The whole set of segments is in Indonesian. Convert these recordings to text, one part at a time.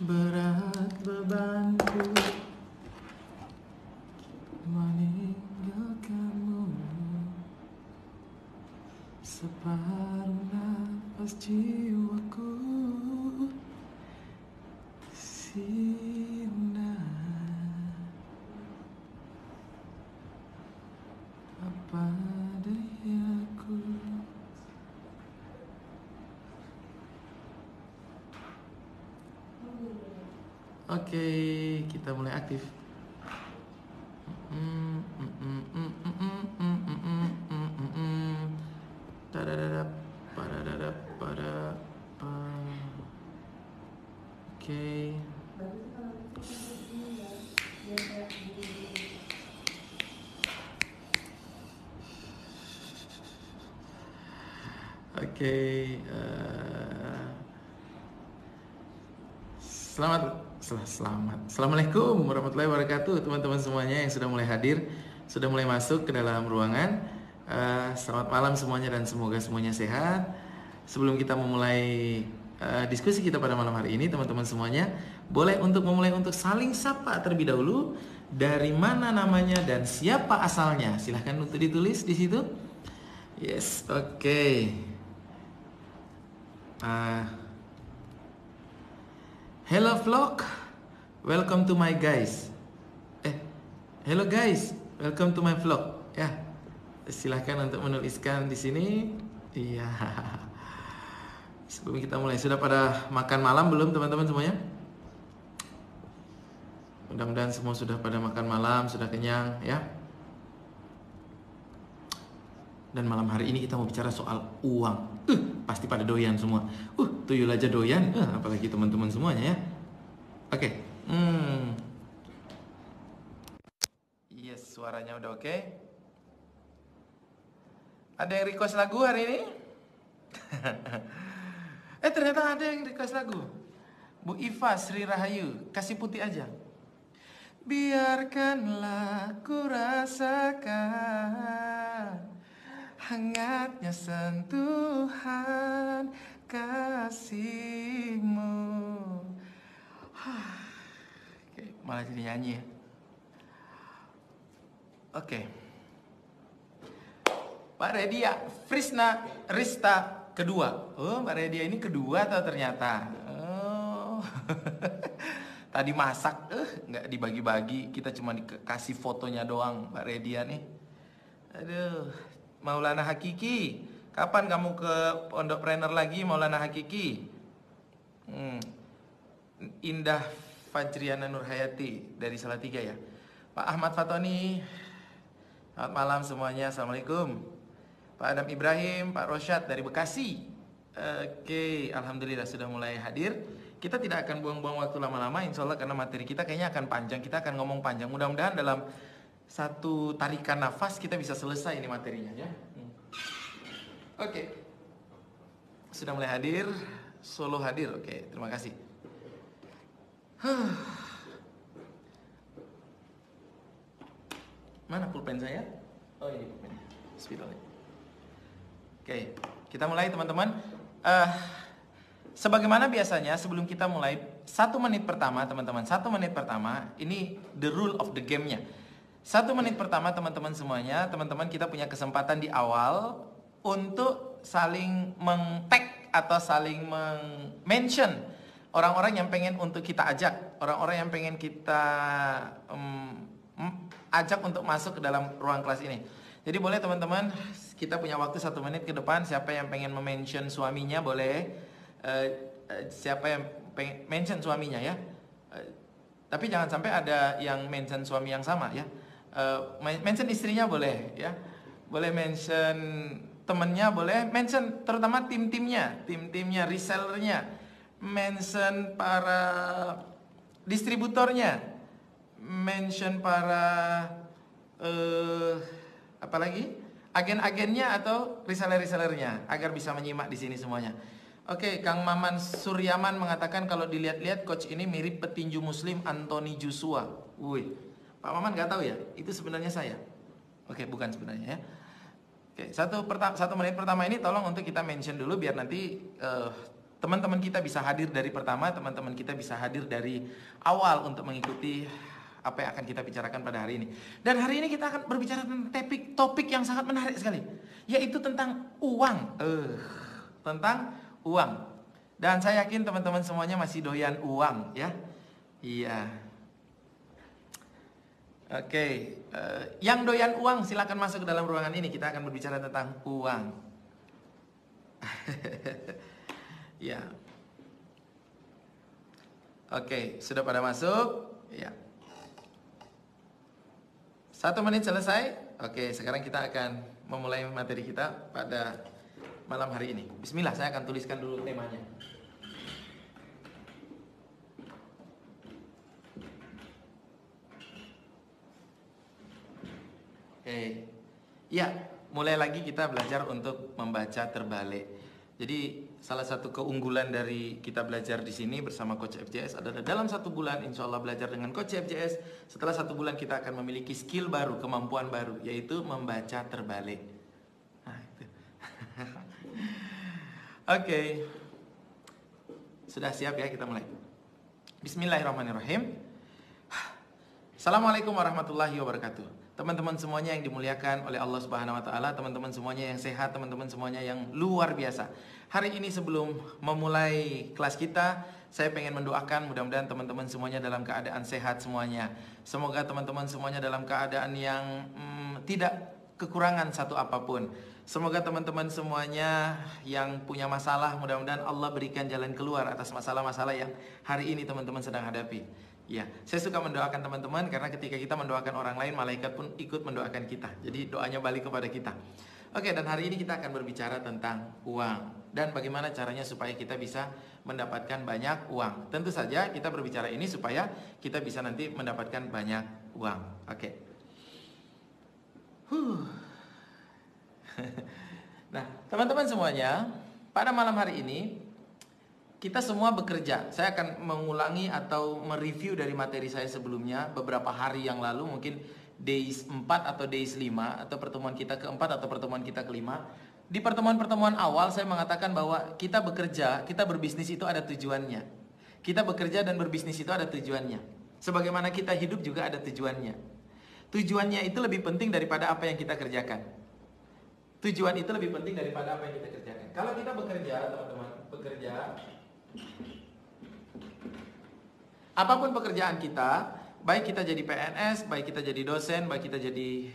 Berat bebanku meninggalkanmu, separuh nafas jiwaku sirna. Apa dayaku. Oke, kita mulai aktif. Tadadadap, padadadap, pada, Oke. Oke, Assalamualaikum warahmatullahi wabarakatuh, teman-teman semuanya yang sudah mulai hadir, sudah mulai masuk ke dalam ruangan. Selamat malam semuanya dan semoga semuanya sehat. Sebelum kita memulai diskusi kita pada malam hari ini, teman-teman semuanya boleh untuk memulai untuk saling sapa terlebih dahulu. Dari mana namanya dan siapa asalnya? Silahkan untuk ditulis di situ. Yes, oke. Hello vlog, welcome to my guys. Hello guys, welcome to my vlog. Ya, silahkan untuk menuliskan di sini. Iya. Sebelum kita mulai, sudah pada makan malam belum teman-teman semuanya? Mudah-mudahan semua sudah pada makan malam, sudah kenyang ya. Dan malam hari ini kita mau bicara soal uang. Pasti pada doyan semua. Tuyul aja doyan, apalagi teman-teman semuanya ya. Oke. Yes, suaranya udah oke. Ada yang request lagu hari ini? Ternyata ada yang request lagu. Bu Iva Sri Rahayu, Kasih Putih aja. Biarkanlah ku rasakan hangatnya sentuhan kasihmu. Oke, malah jadi nyanyi ya. Oke. Mbak Redia Frisna Rista kedua. Mbak Redia ini kedua atau ternyata? Tadi masak, nggak dibagi-bagi. Kita cuma dikasih fotonya doang, Mbak Redia nih. Aduh. Maulana Hakiki, kapan kamu ke Pondok Trainer lagi, Maulana Hakiki? Indah Fajriana Nurhayati dari Salatiga ya. Pak Ahmad Fatoni, selamat malam semuanya, assalamualaikum. Pak Adam Ibrahim, Pak Rosyad dari Bekasi. Oke, alhamdulillah sudah mulai hadir. Kita tidak akan buang-buang waktu lama-lama, insya Allah, karena materi kita kayaknya akan panjang. Kita akan ngomong panjang. Mudah-mudahan dalam satu tarikan nafas kita bisa selesai ini materinya ya. Oke. Sudah mulai hadir, Solo hadir. Oke, terima kasih. Mana pulpen saya? Oh, ini pulpen. Bismillah. Oke, kita mulai teman-teman. Sebagaimana biasanya sebelum kita mulai 1 menit pertama teman-teman, 1 menit pertama ini the rule of the game-nya. 1 menit pertama teman-teman semuanya, teman-teman kita punya kesempatan di awal untuk saling meng-tag atau saling mention orang-orang yang pengen untuk kita ajak, orang-orang yang pengen kita ajak untuk masuk ke dalam ruang kelas ini. Jadi boleh teman-teman, kita punya waktu 1 menit ke depan, siapa yang pengen mention suaminya boleh, siapa yang pengen mention suaminya ya. Tapi jangan sampai ada yang mention suami yang sama ya. Mention istrinya boleh ya, boleh mention temennya, boleh mention terutama tim-timnya, resellernya, mention para distributornya, mention para apalagi agen-agennya atau reseller-resellernya agar bisa menyimak di sini semuanya. Oke, Kang Maman Suryaman mengatakan kalau dilihat-lihat coach ini mirip petinju muslim Anthony Joshua. Wih. Pak Maman nggak tahu ya, itu sebenarnya saya. Oke, bukan sebenarnya ya. Oke, 1 menit pertama ini tolong untuk kita mention dulu biar nanti Teman-teman kita bisa hadir dari pertama, teman-teman kita bisa hadir dari awal untuk mengikuti apa yang akan kita bicarakan pada hari ini. Dan hari ini kita akan berbicara tentang topik yang sangat menarik sekali, yaitu tentang uang. Tentang uang. Dan saya yakin teman-teman semuanya masih doyan uang, ya. Iya. Oke, yang doyan uang silakan masuk ke dalam ruangan ini. Kita akan berbicara tentang uang. Ya. Oke, sudah pada masuk? Ya. 1 menit selesai. Oke, sekarang kita akan memulai materi kita pada malam hari ini. Bismillah, saya akan tuliskan dulu temanya. Oke. Ya, mulai lagi kita belajar untuk membaca terbalik. Jadi salah satu keunggulan dari kita belajar di sini bersama Coach FJS adalah dalam 1 bulan insya Allah belajar dengan Coach FJS. Setelah 1 bulan kita akan memiliki skill baru, kemampuan baru, yaitu membaca terbalik. Nah, itu. Oke. Sudah siap ya, kita mulai. Bismillahirrahmanirrahim. Assalamualaikum warahmatullahi wabarakatuh. Teman-teman semuanya yang dimuliakan oleh Allah Subhanahu wa taala, teman-teman semuanya yang sehat, teman-teman semuanya yang luar biasa. Hari ini sebelum memulai kelas kita, saya pengen mendoakan mudah-mudahan teman-teman semuanya dalam keadaan sehat semuanya. Semoga teman-teman semuanya dalam keadaan yang tidak kekurangan satu apapun. Semoga teman-teman semuanya yang punya masalah, mudah-mudahan Allah berikan jalan keluar atas masalah-masalah yang hari ini teman-teman sedang hadapi. Ya, saya suka mendoakan teman-teman karena ketika kita mendoakan orang lain, malaikat pun ikut mendoakan kita. Jadi doanya balik kepada kita. Oke, dan hari ini kita akan berbicara tentang uang dan bagaimana caranya supaya kita bisa mendapatkan banyak uang. Tentu saja kita berbicara ini supaya kita bisa nanti mendapatkan banyak uang. Oke. Nah, teman-teman semuanya, pada malam hari ini kita semua bekerja. Saya akan mengulangi atau mereview dari materi saya sebelumnya beberapa hari yang lalu, mungkin days 4 atau days 5 atau pertemuan kita keempat atau pertemuan kita kelima. Di pertemuan-pertemuan awal saya mengatakan bahwa kita bekerja, kita berbisnis itu ada tujuannya. Kita bekerja dan berbisnis itu ada tujuannya. Sebagaimana kita hidup juga ada tujuannya. Tujuannya itu lebih penting daripada apa yang kita kerjakan. Tujuan itu lebih penting daripada apa yang kita kerjakan. Kalau kita bekerja, teman-teman, bekerja, apapun pekerjaan kita, baik kita jadi PNS, baik kita jadi dosen, baik kita jadi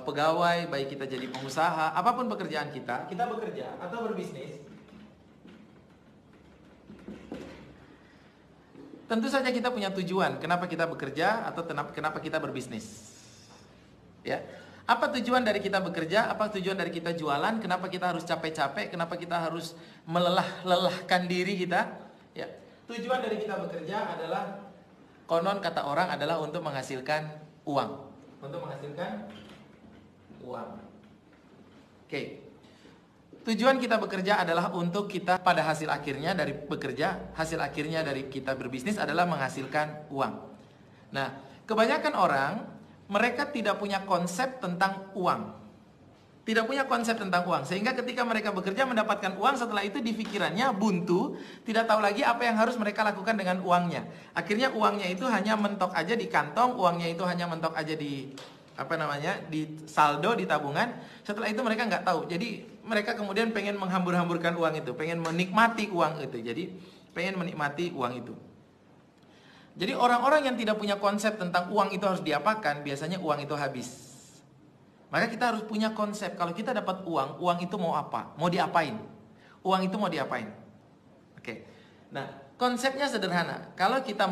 pegawai, baik kita jadi pengusaha, apapun pekerjaan kita bekerja atau berbisnis. Tentu saja kita punya tujuan kenapa kita bekerja atau kenapa kita berbisnis. Ya. Apa tujuan dari kita bekerja? Apa tujuan dari kita jualan? Kenapa kita harus capek-capek? Kenapa kita harus melelahkan diri kita? Ya. Tujuan dari kita bekerja adalah, konon kata orang, adalah untuk menghasilkan uang. Untuk menghasilkan uang. Oke. Tujuan kita bekerja adalah untuk kita pada hasil akhirnya dari bekerja, hasil akhirnya dari kita berbisnis adalah menghasilkan uang. Nah, kebanyakan orang mereka tidak punya konsep tentang uang. Tidak punya konsep tentang uang. Sehingga ketika mereka bekerja mendapatkan uang, setelah itu di pikirannya buntu, tidak tahu lagi apa yang harus mereka lakukan dengan uangnya. Akhirnya uangnya itu hanya mentok aja di kantong, uangnya itu hanya mentok aja di di saldo, di tabungan. Setelah itu mereka nggak tahu. Jadi mereka kemudian pengen menghambur-hamburkan uang itu, pengen menikmati uang itu. Jadi pengen menikmati uang itu. Jadi orang-orang yang tidak punya konsep tentang uang itu harus diapakan, biasanya uang itu habis. Maka kita harus punya konsep, kalau kita dapat uang, uang itu mau apa? Mau diapain? Uang itu mau diapain? Oke. Nah, konsepnya sederhana. Kalau kita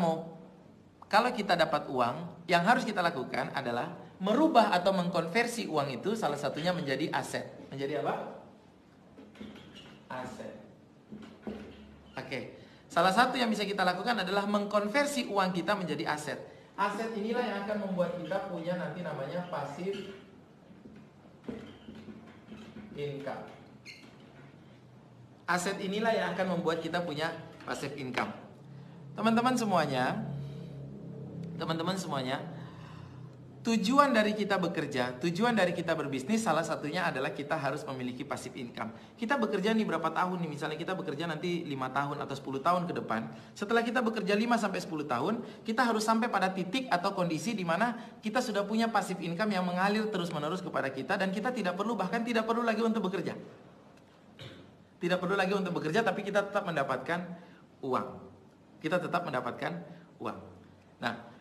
dapat uang, yang harus kita lakukan adalah merubah atau mengkonversi uang itu salah satunya menjadi aset. Menjadi apa? Aset. Oke. Salah satu yang bisa kita lakukan adalah mengkonversi uang kita menjadi aset. Aset inilah yang akan membuat kita punya nanti namanya passive income. Aset inilah yang akan membuat kita punya passive income. Teman-teman semuanya, tujuan dari kita bekerja, tujuan dari kita berbisnis salah satunya adalah kita harus memiliki passive income. Kita bekerja nih berapa tahun nih, misalnya kita bekerja nanti 5 tahun atau 10 tahun ke depan. Setelah kita bekerja 5 sampai 10 tahun, kita harus sampai pada titik atau kondisi di mana kita sudah punya passive income yang mengalir terus-menerus kepada kita dan kita tidak perlu, bahkan tidak perlu lagi untuk bekerja. Tidak perlu lagi untuk bekerja, tapi kita tetap mendapatkan uang. Kita tetap mendapatkan uang. Nah,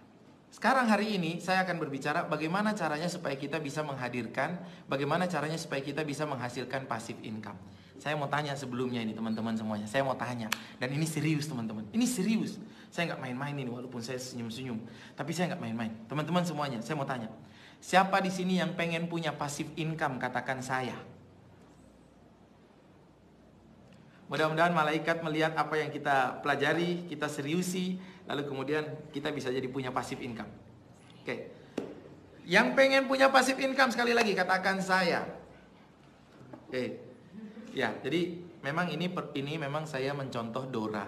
sekarang hari ini saya akan berbicara bagaimana caranya supaya kita bisa menghadirkan, bagaimana caranya supaya kita bisa menghasilkan passive income. Saya mau tanya sebelumnya ini teman-teman semuanya, saya mau tanya. Dan ini serius teman-teman, ini serius. Saya nggak main-main ini walaupun saya senyum-senyum, tapi saya nggak main-main. Teman-teman semuanya, saya mau tanya. Siapa di sini yang pengen punya passive income? Katakan saya. Mudah-mudahan malaikat melihat apa yang kita pelajari, kita seriusi, lalu kemudian kita bisa jadi punya passive income. Oke. Yang pengen punya passive income sekali lagi katakan saya. Oke. Ya, jadi memang ini memang saya mencontoh Dora.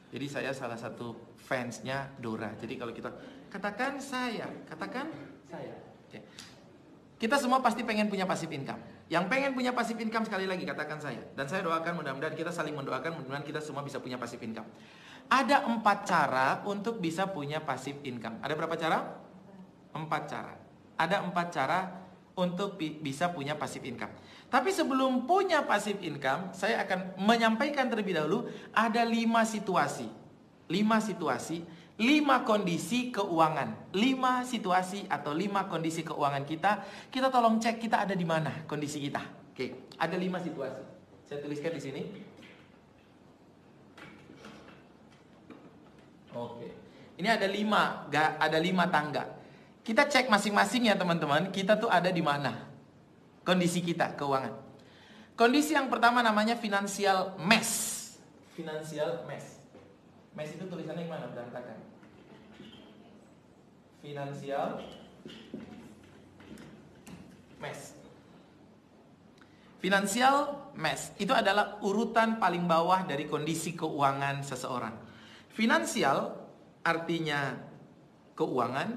Jadi saya salah satu fansnya Dora. Jadi kalau kita katakan saya. Oke. Kita semua pasti pengen punya passive income. Yang pengen punya passive income sekali lagi katakan saya. Dan saya doakan mudah-mudahan kita saling mendoakan, mudah-mudahan kita semua bisa punya passive income. Ada 4 cara untuk bisa punya passive income. Ada berapa cara? 4 cara. Ada 4 cara untuk bisa punya passive income. Tapi sebelum punya passive income, saya akan menyampaikan terlebih dahulu ada 5 situasi. 5 kondisi keuangan. 5 situasi atau 5 kondisi keuangan kita. Kita tolong cek kita ada di mana kondisi kita. Oke, ada 5 situasi. Saya tuliskan di sini. Oke. Ini ada 5 tangga. Kita cek masing-masing ya teman-teman, kita tuh ada di mana kondisi kita keuangan. Kondisi yang pertama namanya financial mess. Financial mess. Mess itu tulisannya yang mana? Berantakan. Financial mess. Financial mess itu adalah urutan paling bawah dari kondisi keuangan seseorang. Financial artinya keuangan,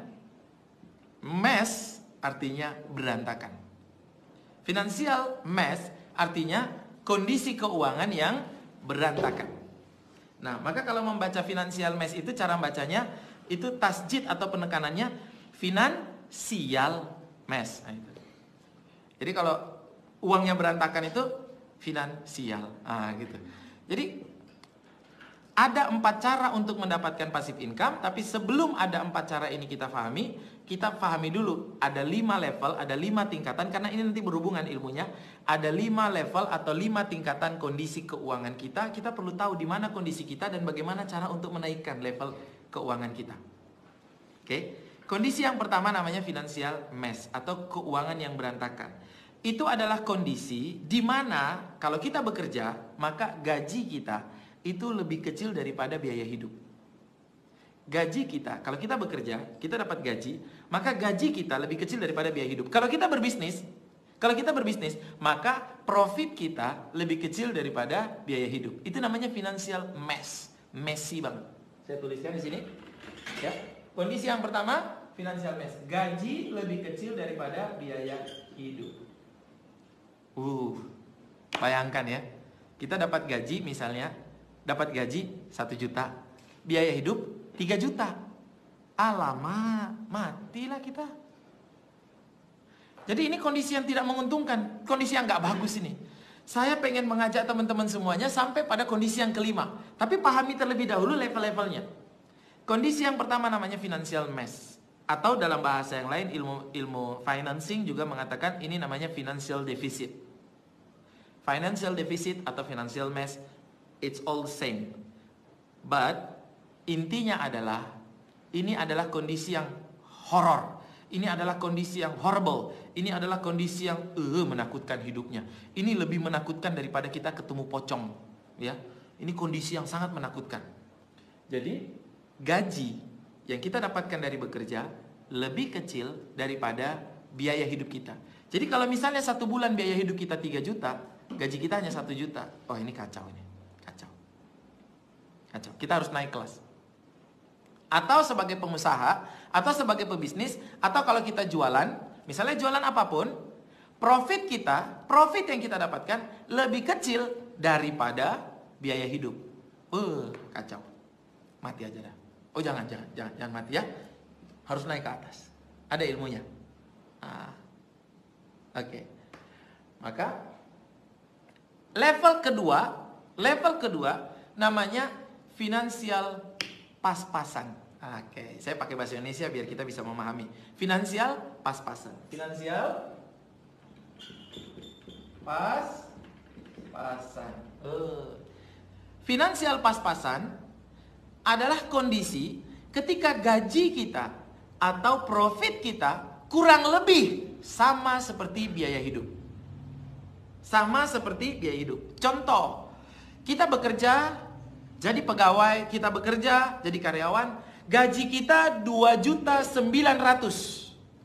mess artinya berantakan. Financial mess artinya kondisi keuangan yang berantakan. Nah, maka kalau membaca financial mess itu cara bacanya itu tasjid atau penekanannya finansial mess. Nah, itu. Jadi kalau uangnya berantakan itu finansial. Gitu. Jadi ada 4 cara untuk mendapatkan passive income, tapi sebelum ada 4 cara ini kita pahami dulu ada 5 level, ada 5 tingkatan karena ini nanti berhubungan ilmunya. Ada 5 level atau 5 tingkatan kondisi keuangan kita. Kita perlu tahu di mana kondisi kita dan bagaimana cara untuk menaikkan level keuangan kita. Oke. Kondisi yang pertama namanya financial mess atau keuangan yang berantakan. Itu adalah kondisi di mana kalau kita bekerja, maka gaji kita itu lebih kecil daripada biaya hidup. Gaji kita, kalau kita bekerja, kita dapat gaji, maka gaji kita lebih kecil daripada biaya hidup. Kalau kita berbisnis, maka profit kita lebih kecil daripada biaya hidup. Itu namanya financial mess. Messy banget. Saya tuliskan di sini. Ya. Kondisi yang pertama, financial mess. Gaji lebih kecil daripada biaya hidup. Bayangkan ya. Kita dapat gaji misalnya, dapat gaji 1 juta. Biaya hidup 3 juta. Alamak, matilah kita. Jadi ini kondisi yang tidak menguntungkan, kondisi yang gak bagus ini. Saya pengen mengajak teman-teman semuanya sampai pada kondisi yang kelima. Tapi pahami terlebih dahulu level-levelnya. Kondisi yang pertama namanya financial mess. Atau dalam bahasa yang lain, ilmu financing juga mengatakan ini namanya financial deficit. Financial deficit atau financial mess, it's all the same. But intinya adalah ini adalah kondisi yang horor. Ini adalah kondisi yang horrible. Ini adalah kondisi yang menakutkan hidupnya. Ini lebih menakutkan daripada kita ketemu pocong, ya. Ini kondisi yang sangat menakutkan. Jadi gaji yang kita dapatkan dari bekerja lebih kecil daripada biaya hidup kita. Jadi kalau misalnya 1 bulan biaya hidup kita 3 juta, gaji kita hanya 1 juta. Ini kacau ini. Kacau. Kita harus naik kelas. atau sebagai pengusaha, atau sebagai pebisnis, atau kalau kita jualan, misalnya jualan apapun, profit yang kita dapatkan lebih kecil daripada biaya hidup. Kacau. Mati aja dah. Oh jangan mati ya. Harus naik ke atas. Ada ilmunya. Oke. Maka level kedua namanya finansial pas-pasan. Oke, saya pakai bahasa Indonesia biar kita bisa memahami. Finansial pas-pasan. Finansial pas-pasan. Finansial pas-pasan adalah kondisi ketika gaji kita atau profit kita kurang lebih sama seperti biaya hidup. Sama seperti biaya hidup. Contoh, kita bekerja jadi pegawai, kita bekerja jadi karyawan, gaji kita 2.900.000.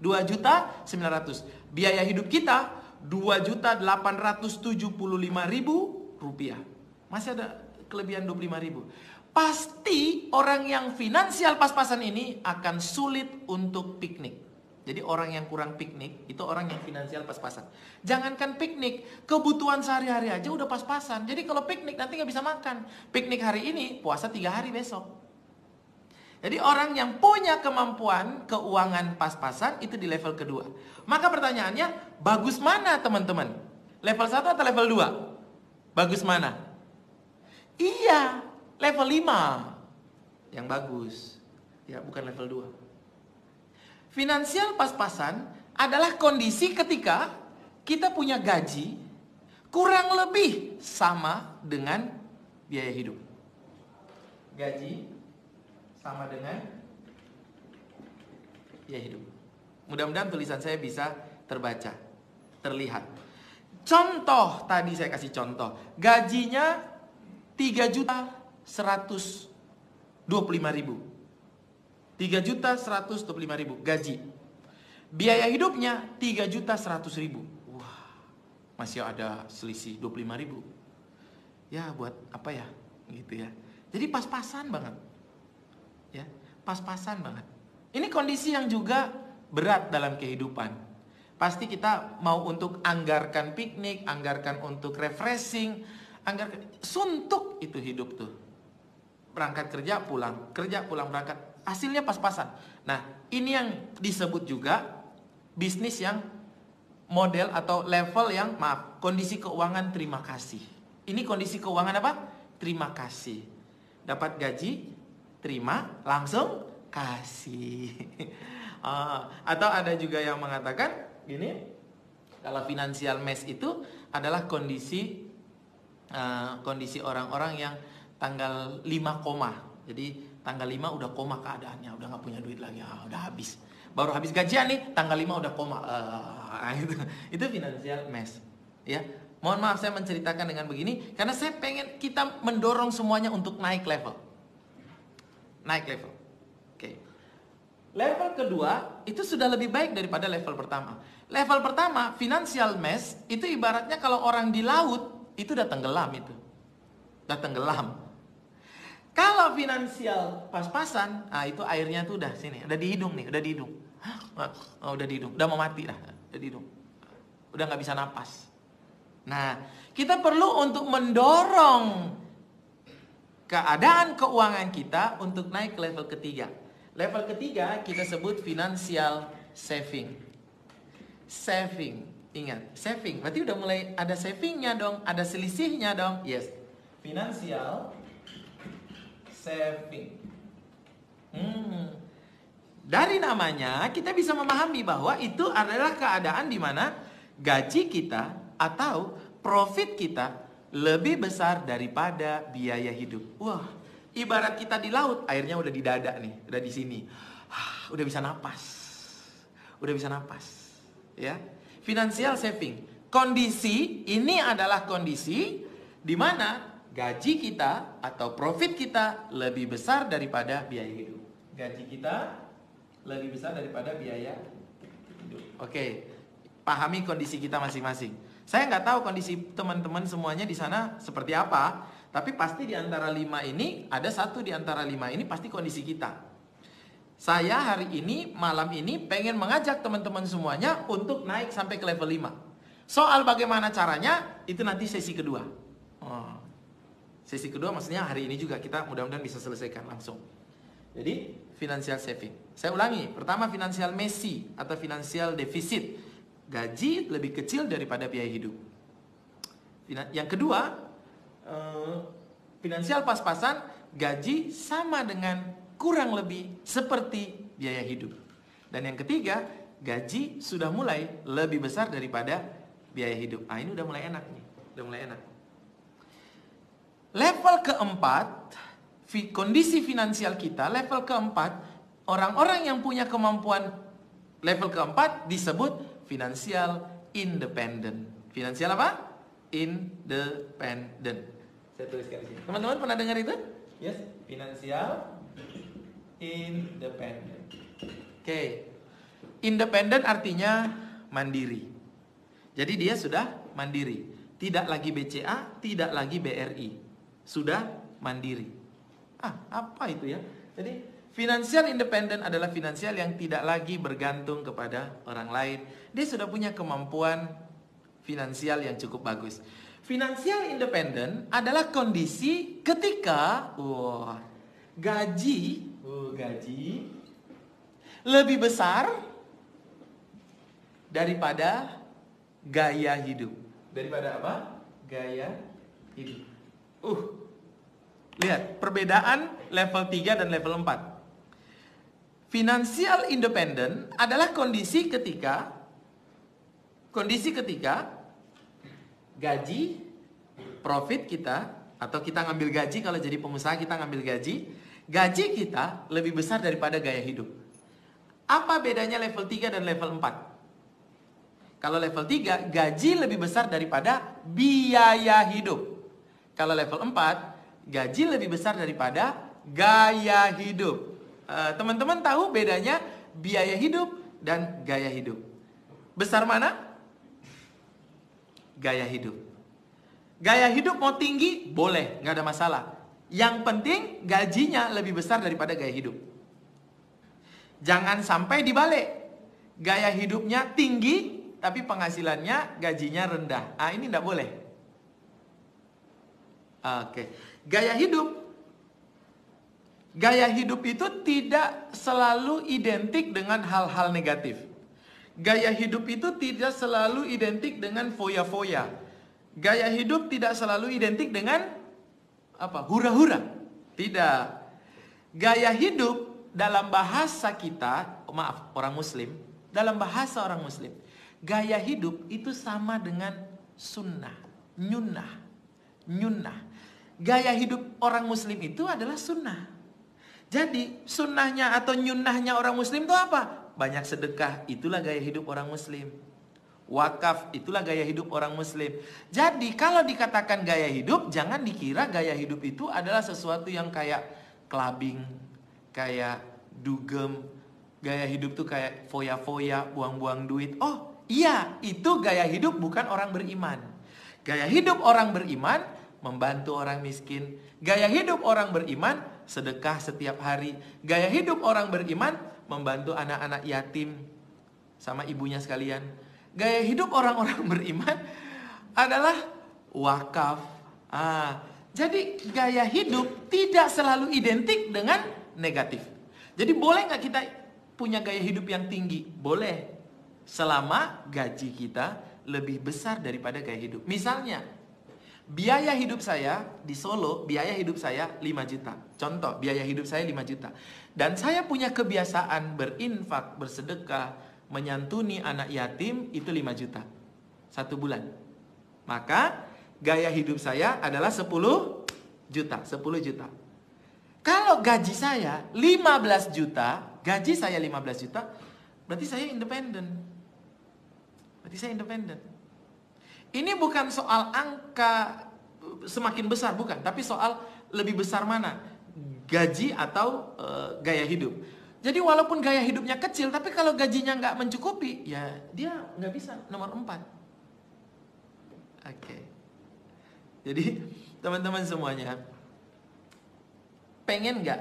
2.900.000. Biaya hidup kita 2.875.000 rupiah. Masih ada kelebihan 25.000. Pasti orang yang finansial pas-pasan ini akan sulit untuk piknik. Jadi orang yang kurang piknik itu orang yang finansial pas-pasan. Jangankan piknik, kebutuhan sehari-hari aja udah pas-pasan. Jadi kalau piknik nanti nggak bisa makan. Piknik hari ini, puasa 3 hari besok. Jadi orang yang punya kemampuan keuangan pas-pasan itu di level kedua. Maka pertanyaannya, bagus mana teman-teman? Level 1 atau level 2? Bagus mana? Iya, level 5 yang bagus. Ya, bukan level 2. Finansial pas-pasan adalah kondisi ketika kita punya gaji kurang lebih sama dengan biaya hidup. Gaji sama dengan biaya hidup. Mudah-mudahan tulisan saya bisa terbaca, terlihat. Contoh, tadi saya kasih contoh. Gajinya 3.125.000. 3.125.000 gaji. Biaya hidupnya 3.100.000. Wah, masih ada selisih 25.000. Ya, buat apa ya? Gitu ya. Jadi pas-pasan banget. Ya, pas-pasan banget. Ini kondisi yang juga berat dalam kehidupan. Pasti kita mau untuk anggarkan piknik, anggarkan untuk refreshing, anggarkan suntuk itu hidup tuh. Berangkat kerja, pulang berangkat. Hasilnya pas-pasan. Nah, ini yang disebut juga bisnis yang model atau level yang, kondisi keuangan terima kasih. Ini kondisi keuangan apa? Terima kasih. Dapat gaji, terima, langsung kasih. Atau ada juga yang mengatakan gini, kalau financial mess itu adalah kondisi orang-orang yang tanggal 5 koma. Jadi tanggal 5 udah koma keadaannya, udah gak punya duit lagi, udah habis. Baru habis gajian nih, tanggal 5 udah koma. Itu financial mess. Ya, mohon maaf saya menceritakan dengan begini karena saya pengen kita mendorong semuanya untuk naik level. Naik level. Oke. Level kedua itu sudah lebih baik daripada level pertama. Level pertama, financial mess, itu ibaratnya kalau orang di laut itu udah tenggelam itu. Udah tenggelam. Kalau finansial pas-pasan, itu airnya tuh udah sini, udah di hidung nih, udah di hidung. Udah di hidung, udah mau mati dah, udah di hidung. Udah nggak bisa napas. Nah, kita perlu untuk mendorong keadaan keuangan kita untuk naik ke level ketiga. Level ketiga kita sebut financial saving. Saving, ingat, saving. Berarti udah mulai ada savingnya dong, ada selisihnya dong. Yes, financial saving. Dari namanya kita bisa memahami bahwa itu adalah keadaan di mana gaji kita atau profit kita lebih besar daripada biaya hidup. Wah, ibarat kita di laut, airnya udah di dada nih, udah di sini. Udah bisa napas. Udah bisa napas. Ya. Financial saving. Kondisi ini adalah kondisi di mana gaji kita atau profit kita lebih besar daripada biaya hidup. Gaji kita lebih besar daripada biaya hidup. Oke, pahami kondisi kita masing-masing. Saya nggak tahu kondisi teman-teman semuanya di sana seperti apa, tapi pasti di antara 5 ini ada satu di antara 5 ini pasti kondisi kita. Saya hari ini, malam ini pengen mengajak teman-teman semuanya untuk naik sampai ke level 5. Soal bagaimana caranya, itu nanti sesi kedua. Sesi kedua maksudnya hari ini juga kita mudah-mudahan bisa selesaikan langsung. Jadi, financial saving. Saya ulangi, pertama financial messy atau financial deficit. Gaji lebih kecil daripada biaya hidup. Yang kedua, finansial pas-pasan, gaji sama dengan kurang lebih seperti biaya hidup. Dan yang ketiga, gaji sudah mulai lebih besar daripada biaya hidup. Ini udah mulai enak nih, udah mulai enak. Level keempat, kondisi finansial kita, level keempat, orang-orang yang punya kemampuan level keempat disebut financial independent. Finansial apa? Independent. Saya tuliskan di sini. Teman-teman pernah dengar itu? Yes, financial independent. Oke. Independent artinya mandiri. Jadi dia sudah mandiri. Tidak lagi BCA, tidak lagi BRI. Sudah mandiri. Apa itu ya? Jadi financial independent adalah finansial yang tidak lagi bergantung kepada orang lain. Dia sudah punya kemampuan finansial yang cukup bagus. Financial independent adalah kondisi ketika gaji lebih besar daripada gaya hidup. Daripada apa? Gaya hidup. Lihat perbedaan level 3 dan level 4. Financial independent adalah kondisi ketika gaji, profit kita, atau kita ngambil gaji, kalau jadi pengusaha kita ngambil gaji kita lebih besar daripada gaya hidup. Apa bedanya level 3 dan level 4? Kalau level 3, gaji lebih besar daripada biaya hidup. Kalau level 4, gaji lebih besar daripada gaya hidup. Teman-teman tahu bedanya biaya hidup dan gaya hidup? Besar mana? Gaya hidup. Gaya hidup mau tinggi, boleh, nggak ada masalah. Yang penting gajinya lebih besar daripada gaya hidup. Jangan sampai dibalik. Gaya hidupnya tinggi, tapi penghasilannya, gajinya rendah. Ini nggak boleh. Oke. Gaya hidup itu tidak selalu identik dengan hal-hal negatif. Gaya hidup itu tidak selalu identik dengan foya-foya. Gaya hidup tidak selalu identik dengan hura-hura. Tidak. Gaya hidup dalam bahasa kita, orang muslim, dalam bahasa orang muslim, gaya hidup itu sama dengan sunnah, nyunnah. Gaya hidup orang muslim itu adalah sunnah. Jadi sunnahnya atau nyunnahnya orang muslim itu apa? Banyak sedekah, itulah gaya hidup orang muslim. Wakaf, itulah gaya hidup orang muslim. Jadi kalau dikatakan gaya hidup, jangan dikira gaya hidup itu adalah sesuatu yang kayak clubbing, kayak dugem. Gaya hidup tuh kayak foya-foya, buang-buang duit. Iya, itu gaya hidup bukan orang beriman. Gaya hidup orang beriman membantu orang miskin. Gaya hidup orang beriman sedekah setiap hari. Gaya hidup orang beriman membantu anak-anak yatim sama ibunya sekalian. Gaya hidup orang-orang beriman adalah wakaf. Jadi gaya hidup tidak selalu identik dengan negatif. Jadi boleh nggak kita punya gaya hidup yang tinggi? Boleh, selama gaji kita lebih besar daripada gaya hidup. Misalnya, biaya hidup saya di Solo, biaya hidup saya 5 juta. Contoh, biaya hidup saya 5 juta. Dan saya punya kebiasaan berinfak, bersedekah, menyantuni anak yatim, itu 5 juta. 1 bulan. Maka gaya hidup saya adalah 10 juta. 10 juta. Kalau gaji saya 15 juta, gaji saya 15 juta, berarti saya independen. Ini bukan soal angka semakin besar, bukan. Tapi soal lebih besar mana, gaji atau gaya hidup. Jadi walaupun gaya hidupnya kecil, tapi kalau gajinya nggak mencukupi, ya dia nggak bisa nomor 4. Oke. Jadi teman-teman semuanya, pengen nggak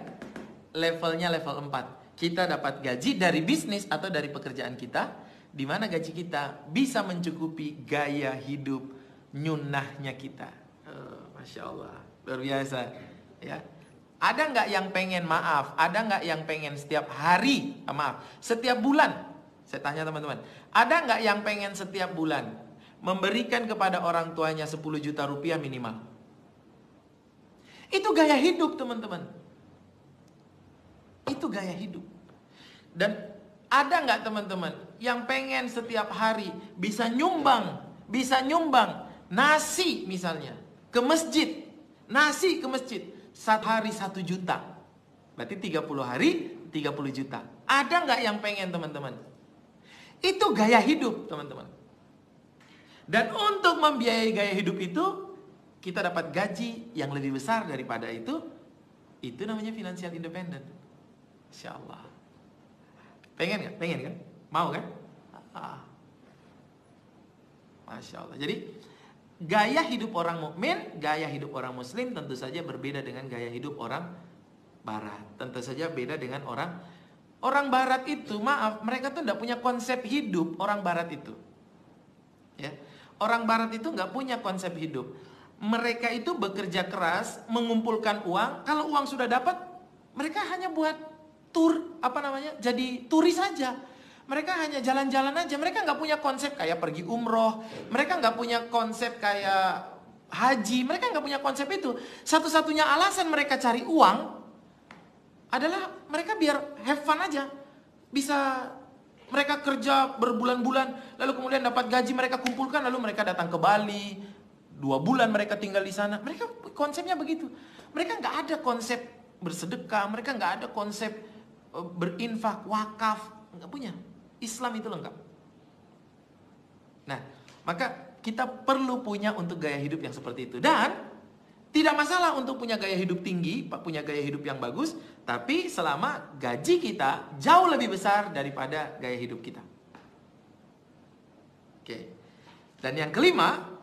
levelnya level 4? Kita dapat gaji dari bisnis atau dari pekerjaan kita, di mana gaji kita bisa mencukupi gaya hidup nyunahnya kita. Masya Allah, luar biasa. Ya, ada nggak yang pengen ada nggak yang pengen setiap hari, setiap bulan? Saya tanya teman-teman, ada nggak yang pengen setiap bulan memberikan kepada orang tuanya 10 juta rupiah minimal? Itu gaya hidup teman-teman. Itu gaya hidup. Dan ada nggak teman-teman yang pengen setiap hari bisa nyumbang nasi misalnya ke masjid, satu hari 1 juta, berarti 30 hari 30 juta. Ada nggak yang pengen teman-teman? Itu gaya hidup teman-teman. Dan untuk membiayai gaya hidup itu, kita dapat gaji yang lebih besar daripada itu namanya financial independent. Insya Allah. Pengen gak? Pengen kan? Mau kan? Masya Allah. Jadi gaya hidup orang mukmin, gaya hidup orang muslim tentu saja berbeda dengan gaya hidup orang barat. Tentu saja beda dengan orang barat itu, mereka tuh tidak punya konsep hidup. Orang barat itu, ya, orang barat itu nggak punya konsep hidup. Mereka itu bekerja keras, mengumpulkan uang. Kalau uang sudah dapat, mereka hanya buat jadi turis saja. Mereka hanya jalan-jalan aja. Mereka nggak punya konsep kayak pergi umroh. Mereka nggak punya konsep kayak haji. Mereka nggak punya konsep itu. Satu-satunya alasan mereka cari uang adalah mereka biar have fun aja. Bisa mereka kerja berbulan-bulan, lalu kemudian dapat gaji mereka kumpulkan, lalu mereka datang ke Bali, 2 bulan mereka tinggal di sana. Mereka konsepnya begitu. Mereka nggak ada konsep bersedekah. Mereka nggak ada konsep berinfak, wakaf. Nggak punya. Islam itu lengkap. Nah, maka kita perlu punya untuk gaya hidup yang seperti itu. Dan tidak masalah untuk punya gaya hidup tinggi, punya gaya hidup yang bagus, tapi selama gaji kita jauh lebih besar daripada gaya hidup kita. Oke. Dan yang kelima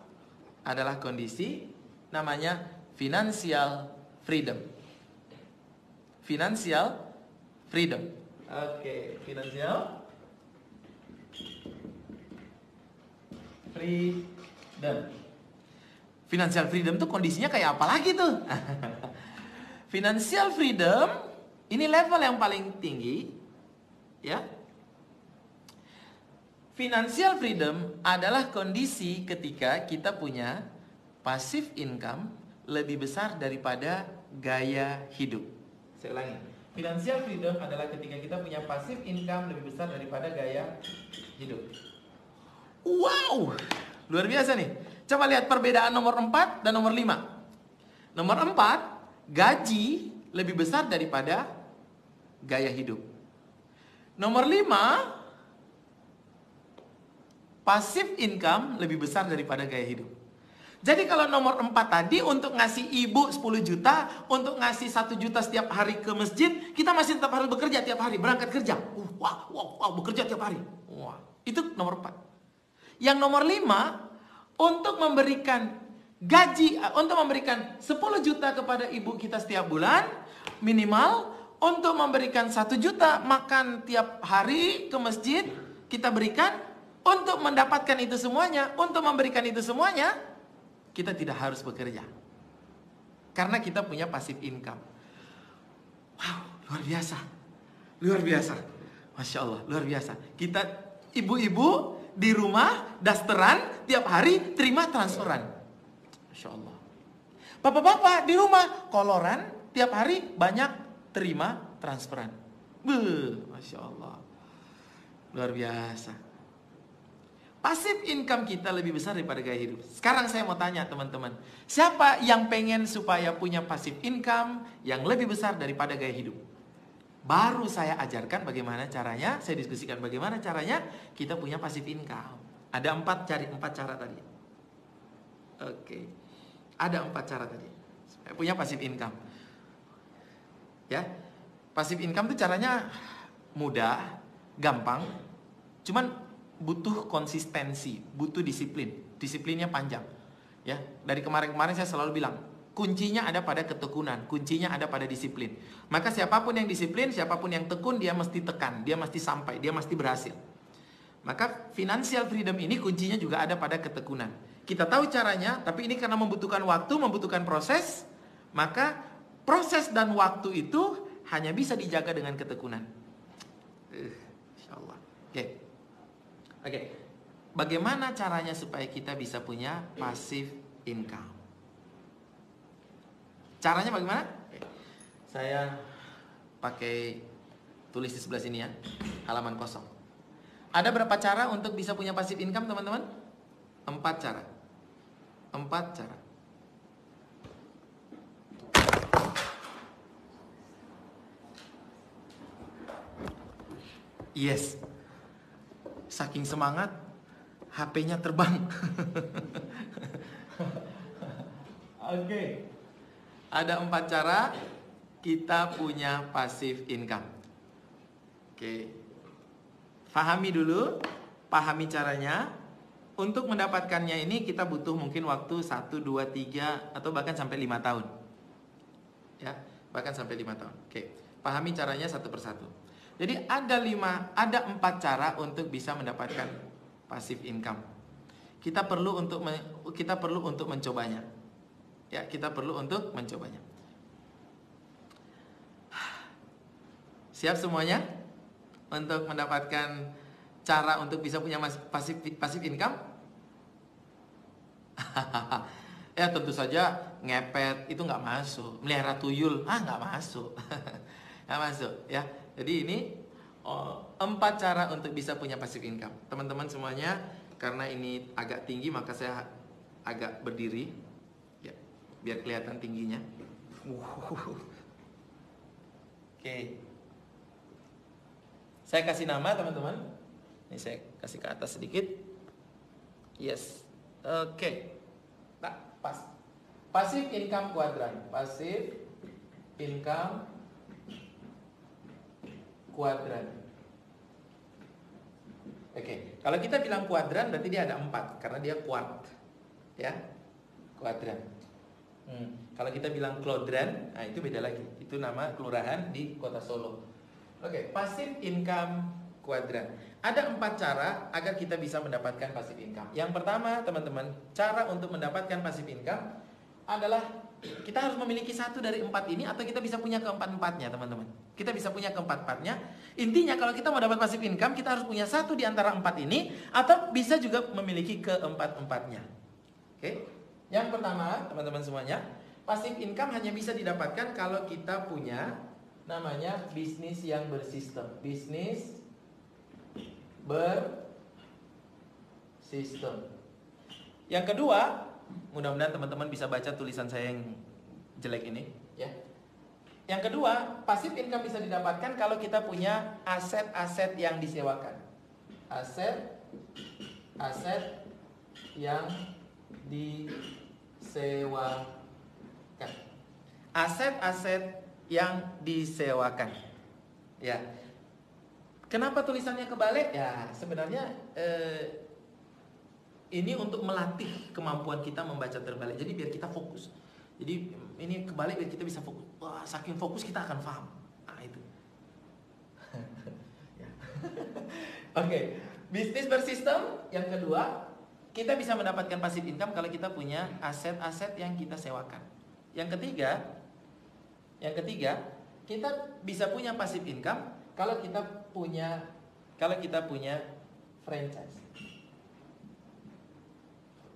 adalah kondisi namanya financial freedom. Financial freedom. Oke, financial freedom. Financial freedom tuh kondisinya kayak apa lagi tuh? Financial freedom ini level yang paling tinggi, ya. Financial freedom adalah kondisi ketika kita punya passive income lebih besar daripada gaya hidup. Saya ulangi. Financial freedom adalah ketika kita punya passive income lebih besar daripada gaya hidup. Wow, luar biasa nih. Coba lihat perbedaan nomor 4 dan nomor 5. Nomor 4, gaji lebih besar daripada gaya hidup. Nomor 5, passive income lebih besar daripada gaya hidup. Jadi kalau nomor 4 tadi untuk ngasih ibu 10 juta, untuk ngasih 1 juta setiap hari ke masjid, kita masih tetap harus bekerja tiap hari, berangkat kerja. Wow, bekerja tiap hari. Wah, itu nomor 4. Yang nomor 5, untuk memberikan gaji, untuk memberikan 10 juta kepada ibu kita setiap bulan, minimal, untuk memberikan 1 juta makan tiap hari ke masjid, kita berikan, untuk mendapatkan itu semuanya, untuk memberikan itu semuanya, kita tidak harus bekerja. Karena kita punya passive income. Wow, luar biasa. Luar biasa. Masya Allah, luar biasa. Kita ibu-ibu di rumah, dasteran, tiap hari terima transferan. Masya Allah. Bapak-bapak di rumah, koloran, tiap hari banyak terima transferan. Masya Allah. Luar biasa. Passive income kita lebih besar daripada gaya hidup. Sekarang saya mau tanya teman-teman, siapa yang pengen supaya punya passive income yang lebih besar daripada gaya hidup? Baru saya ajarkan bagaimana caranya, saya diskusikan bagaimana caranya kita punya passive income. Ada 4 cara tadi. Oke. Ada 4 cara tadi. Supaya punya passive income. Ya. Passive income itu caranya mudah, gampang. Cuman butuh konsistensi, butuh disiplin. Disiplinnya panjang. Ya, dari kemarin-kemarin saya selalu bilang, kuncinya ada pada ketekunan, kuncinya ada pada disiplin. Maka siapapun yang disiplin, siapapun yang tekun, dia mesti tekan, dia mesti sampai, dia mesti berhasil. Maka financial freedom ini kuncinya juga ada pada ketekunan. Kita tahu caranya, tapi ini karena membutuhkan waktu, membutuhkan proses, maka proses dan waktu itu hanya bisa dijaga dengan ketekunan. Insyaallah. Oke. Bagaimana caranya supaya kita bisa punya passive income? Caranya bagaimana? Saya pakai tulis di sebelah sini ya, halaman kosong. Ada berapa cara untuk bisa punya passive income, teman-teman? 4 cara. 4 cara. Yes. Saking semangat, HP-nya terbang. Oke. Ada 4 cara kita punya passive income. Oke. Pahami dulu, pahami caranya. Untuk mendapatkannya ini kita butuh mungkin waktu 1, 2, 3 atau bahkan sampai 5 tahun. Ya, bahkan sampai 5 tahun. Oke. Pahami caranya satu persatu. Jadi ada 4 cara untuk bisa mendapatkan passive income. Kita perlu untuk mencobanya. Ya, kita perlu untuk mencobanya. Siap semuanya untuk mendapatkan cara untuk bisa punya passive income? Ya tentu saja ngepet itu nggak masuk, melihara tuyul nggak masuk, nggak masuk ya. Jadi ini 4 cara untuk bisa punya passive income. Teman-teman semuanya, karena ini agak tinggi maka saya agak berdiri ya, biar kelihatan tingginya. Oke. Saya kasih nama teman-teman. Ini saya kasih ke atas sedikit. Yes. Oke. Nah, pas. Passive income kuadran. Passive income kuadran. Oke. Kalau kita bilang kuadran berarti dia ada 4 karena dia kuad. Ya. Kuadran. Kalau kita bilang klodran, nah itu beda lagi. Itu nama kelurahan di Kota Solo. Oke, passive income kuadran. Ada 4 cara agar kita bisa mendapatkan passive income. Yang pertama, teman-teman, cara untuk mendapatkan passive income adalah kita harus memiliki 1 dari 4 ini atau kita bisa punya keempat-empatnya, teman-teman. Kita bisa punya keempat-empatnya. Intinya kalau kita mau dapat passive income, kita harus punya 1 di antara 4 ini atau bisa juga memiliki keempat-empatnya. Oke. Yang pertama, teman-teman semuanya, passive income hanya bisa didapatkan kalau kita punya namanya bisnis yang bersistem. Bisnis bersistem. Yang kedua, mudah-mudahan teman-teman bisa baca tulisan saya yang jelek ini, ya. Yang kedua, passive income bisa didapatkan kalau kita punya aset-aset yang disewakan. Aset yang disewakan. Aset-aset yang disewakan. Ya. Kenapa tulisannya kebalik? Ya, sebenarnya ini untuk melatih kemampuan kita membaca terbalik. Jadi biar kita fokus. Jadi ini kebalik biar kita bisa fokus. Wah, saking fokus kita akan paham. Nah, itu. Oke. Bisnis bersistem yang kedua, kita bisa mendapatkan passive income kalau kita punya aset-aset yang kita sewakan. Yang ketiga, kita bisa punya passive income kalau kita punya franchise.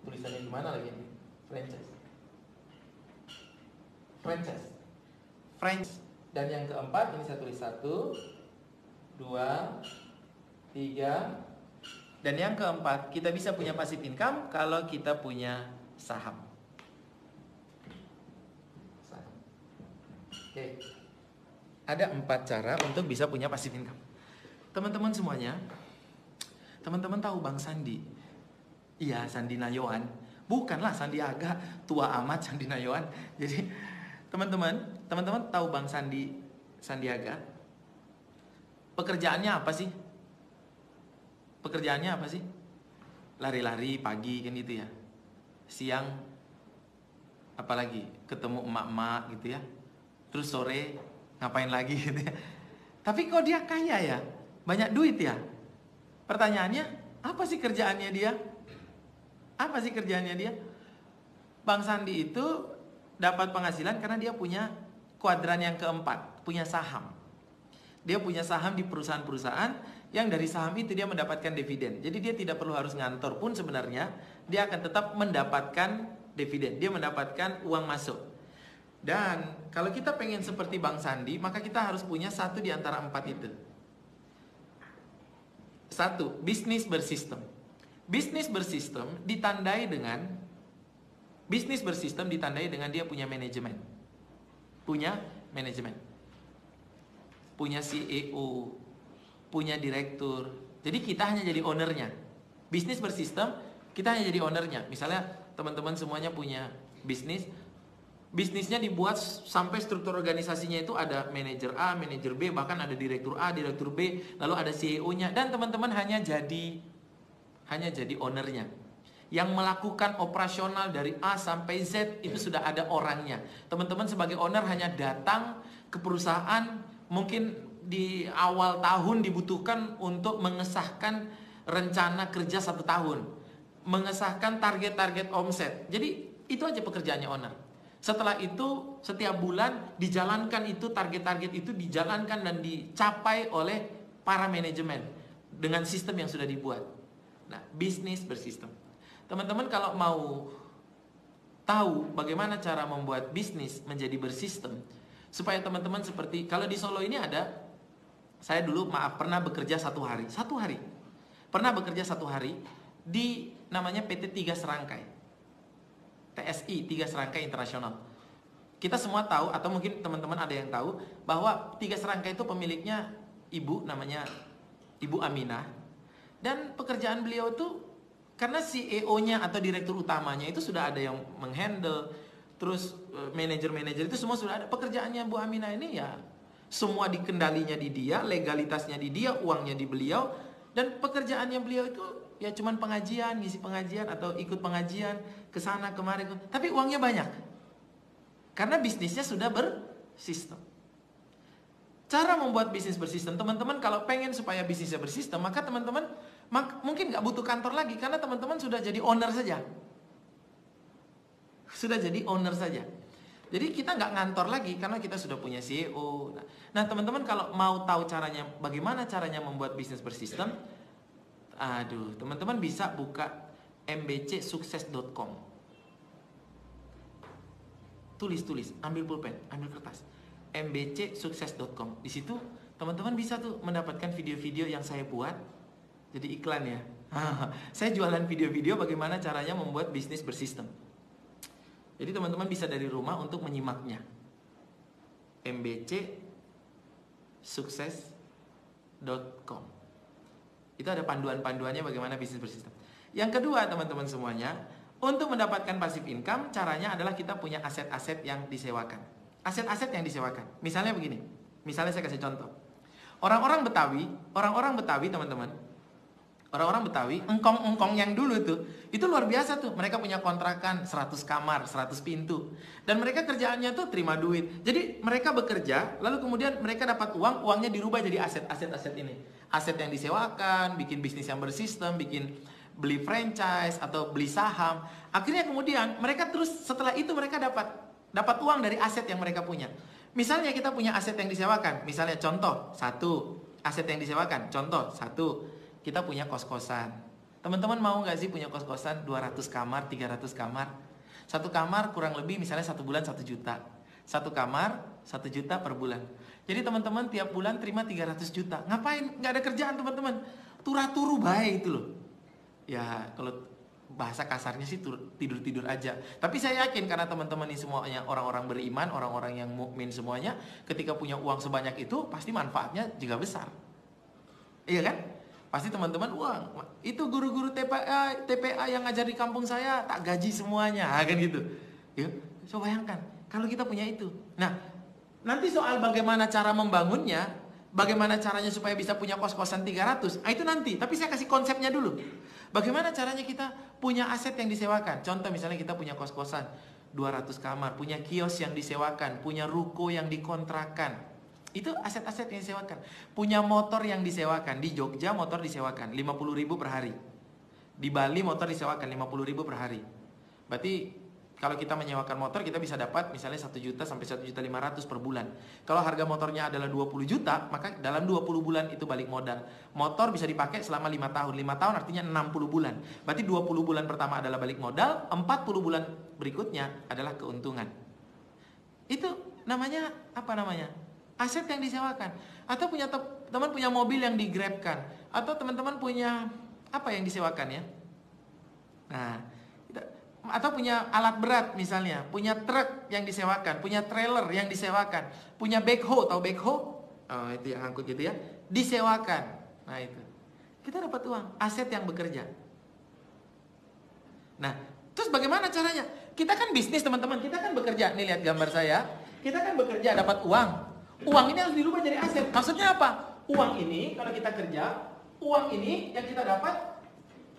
Tulisannya gimana lagi ini? Franchise. Dan yang keempat, ini saya tulis 1, 2, 3. Dan yang keempat, kita bisa punya passive income kalau kita punya saham. Oke. Ada 4 cara untuk bisa punya passive income. Teman-teman semuanya, teman-teman tahu Bang Sandi? Iya, Sandi Nayoan. Bukanlah Sandiaga, tua amat Sandi Nayoan. Jadi, teman-teman tahu Bang Sandiaga? Pekerjaannya apa sih? Lari-lari pagi kan gitu ya. Siang apalagi ketemu emak-emak gitu ya. Terus sore ngapain lagi gitu ya. Tapi kok dia kaya ya, banyak duit ya. Pertanyaannya, apa sih kerjaannya dia? Apa sih kerjaannya dia? Bang Sandi itu dapat penghasilan karena dia punya kuadran yang keempat, punya saham. Dia punya saham di perusahaan-perusahaan yang dari saham itu dia mendapatkan dividen. Jadi dia tidak perlu harus ngantor pun sebenarnya, dia akan tetap mendapatkan dividen. Dia mendapatkan uang masuk. Dan kalau kita pengen seperti Bang Sandi, maka kita harus punya satu di antara empat itu. Satu, bisnis bersistem. Bisnis bersistem ditandai dengan dia punya manajemen. Punya manajemen. Punya CEO, punya direktur. Jadi kita hanya jadi ownernya. Bisnis bersistem, kita hanya jadi ownernya. Misalnya teman-teman semuanya punya bisnis, bisnisnya dibuat sampai struktur organisasinya itu ada manajer A, manajer B, bahkan ada direktur A, direktur B, lalu ada CEO-nya, dan teman-teman hanya jadi ownernya. Yang melakukan operasional dari A sampai Z itu sudah ada orangnya. Teman-teman sebagai owner hanya datang ke perusahaan. Mungkin di awal tahun dibutuhkan untuk mengesahkan rencana kerja 1 tahun, mengesahkan target-target omset. Jadi itu aja pekerjaannya owner. Setelah itu setiap bulan dijalankan itu, target-target itu dijalankan dan dicapai oleh para manajemen dengan sistem yang sudah dibuat. Nah, bisnis bersistem. Teman-teman kalau mau tahu bagaimana cara membuat bisnis menjadi bersistem, supaya teman-teman seperti, kalau di Solo ini ada, saya dulu pernah bekerja 1 hari. Pernah bekerja 1 hari di namanya PT 3 Serangkai. TSI 3 Serangkai Internasional. Kita semua tahu, atau mungkin teman-teman ada yang tahu, bahwa 3 Serangkai itu pemiliknya ibu, namanya Ibu Aminah. Dan pekerjaan beliau itu, karena CEO-nya atau direktur utamanya itu sudah ada yang menghandle, terus manajer-manajer itu semua sudah ada. Pekerjaannya Bu Aminah ini ya semua dikendalinya di dia, legalitasnya di dia, uangnya di beliau, dan pekerjaannya beliau itu ya cuman pengajian, ngisi pengajian atau ikut pengajian ke sana kemari, tapi uangnya banyak. Karena bisnisnya sudah bersistem. Cara membuat bisnis bersistem, teman-teman kalau pengen supaya bisnisnya bersistem, maka teman-teman mungkin nggak butuh kantor lagi, karena teman-teman sudah jadi owner saja. Jadi kita nggak ngantor lagi karena kita sudah punya CEO. Nah teman-teman kalau mau tahu caranya, bagaimana caranya membuat bisnis bersistem, teman-teman bisa buka mbcsukses.com. Tulis, ambil pulpen, ambil kertas. mbcsukses.com. Di situ teman-teman bisa tuh mendapatkan video-video yang saya buat. Jadi iklan ya. Saya jualan video-video bagaimana caranya membuat bisnis bersistem. Jadi teman-teman bisa dari rumah untuk menyimaknya. mbcsukses.com. Itu ada panduan-panduannya bagaimana bisnis bersistem. Yang kedua teman-teman semuanya, untuk mendapatkan passive income, caranya adalah kita punya aset-aset yang disewakan. Aset-aset yang disewakan. Misalnya begini. Misalnya saya kasih contoh. Orang-orang Betawi teman-teman. Orang-orang Betawi, engkong-engkong yang dulu itu luar biasa tuh. Mereka punya kontrakan 100 kamar, 100 pintu. Dan mereka kerjaannya tuh terima duit. Jadi mereka bekerja, lalu kemudian mereka dapat uang, uangnya dirubah jadi aset ini. Aset yang disewakan, bikin bisnis yang bersistem, bikin beli franchise atau beli saham. Akhirnya kemudian mereka terus setelah itu mereka dapat uang dari aset yang mereka punya. Misalnya kita punya aset yang disewakan, misalnya contoh 1, aset yang disewakan, contoh 1. Kita punya kos-kosan. Teman-teman mau nggak sih punya kos-kosan 200 kamar, 300 kamar? 1 kamar kurang lebih misalnya 1 bulan 1 juta. 1 kamar 1 juta per bulan. Jadi teman-teman tiap bulan terima 300 juta. Ngapain? Nggak ada kerjaan teman-teman. Turu baik itu loh. Ya kalau bahasa kasarnya sih tidur-tidur aja. Tapi saya yakin karena teman-teman ini semuanya orang-orang beriman, orang-orang yang mukmin semuanya, ketika punya uang sebanyak itu pasti manfaatnya juga besar. Iya kan? Pasti teman-teman, uang itu guru-guru TPA yang ngajar di kampung saya tak gaji semuanya, kan gitu. Ya, coba bayangkan kalau kita punya itu. Nah, nanti soal bagaimana cara membangunnya, bagaimana caranya supaya bisa punya kos-kosan 300, itu nanti. Tapi saya kasih konsepnya dulu. Bagaimana caranya kita punya aset yang disewakan? Contoh misalnya kita punya kos-kosan 200 kamar, punya kios yang disewakan, punya ruko yang dikontrakan. Itu aset-aset yang disewakan. Punya motor yang disewakan. Di Jogja motor disewakan 50.000 per hari. Di Bali motor disewakan 50.000 per hari. Berarti kalau kita menyewakan motor, kita bisa dapat misalnya 1 juta sampai 1.500.000 per bulan. Kalau harga motornya adalah 20 juta, maka dalam 20 bulan itu balik modal. Motor bisa dipakai selama 5 tahun. 5 tahun artinya 60 bulan. Berarti 20 bulan pertama adalah balik modal, 40 bulan berikutnya adalah keuntungan. Itu namanya apa namanya? Aset yang disewakan. Atau punya teman punya mobil yang digrabkan. Atau teman-teman punya apa yang disewakan ya? Nah, atau punya alat berat misalnya, punya truk yang disewakan, punya trailer yang disewakan, punya backhoe, tahu backhoe? Oh, itu yang angkut gitu ya, disewakan. Nah, itu. Kita dapat uang, aset yang bekerja. Nah, terus bagaimana caranya? Kita kan bisnis, teman-teman, kita kan bekerja. Nih lihat gambar saya. Kita kan bekerja dapat uang. Uang ini harus dirubah jadi aset. Maksudnya apa? Uang ini kalau kita kerja, uang ini yang kita dapat,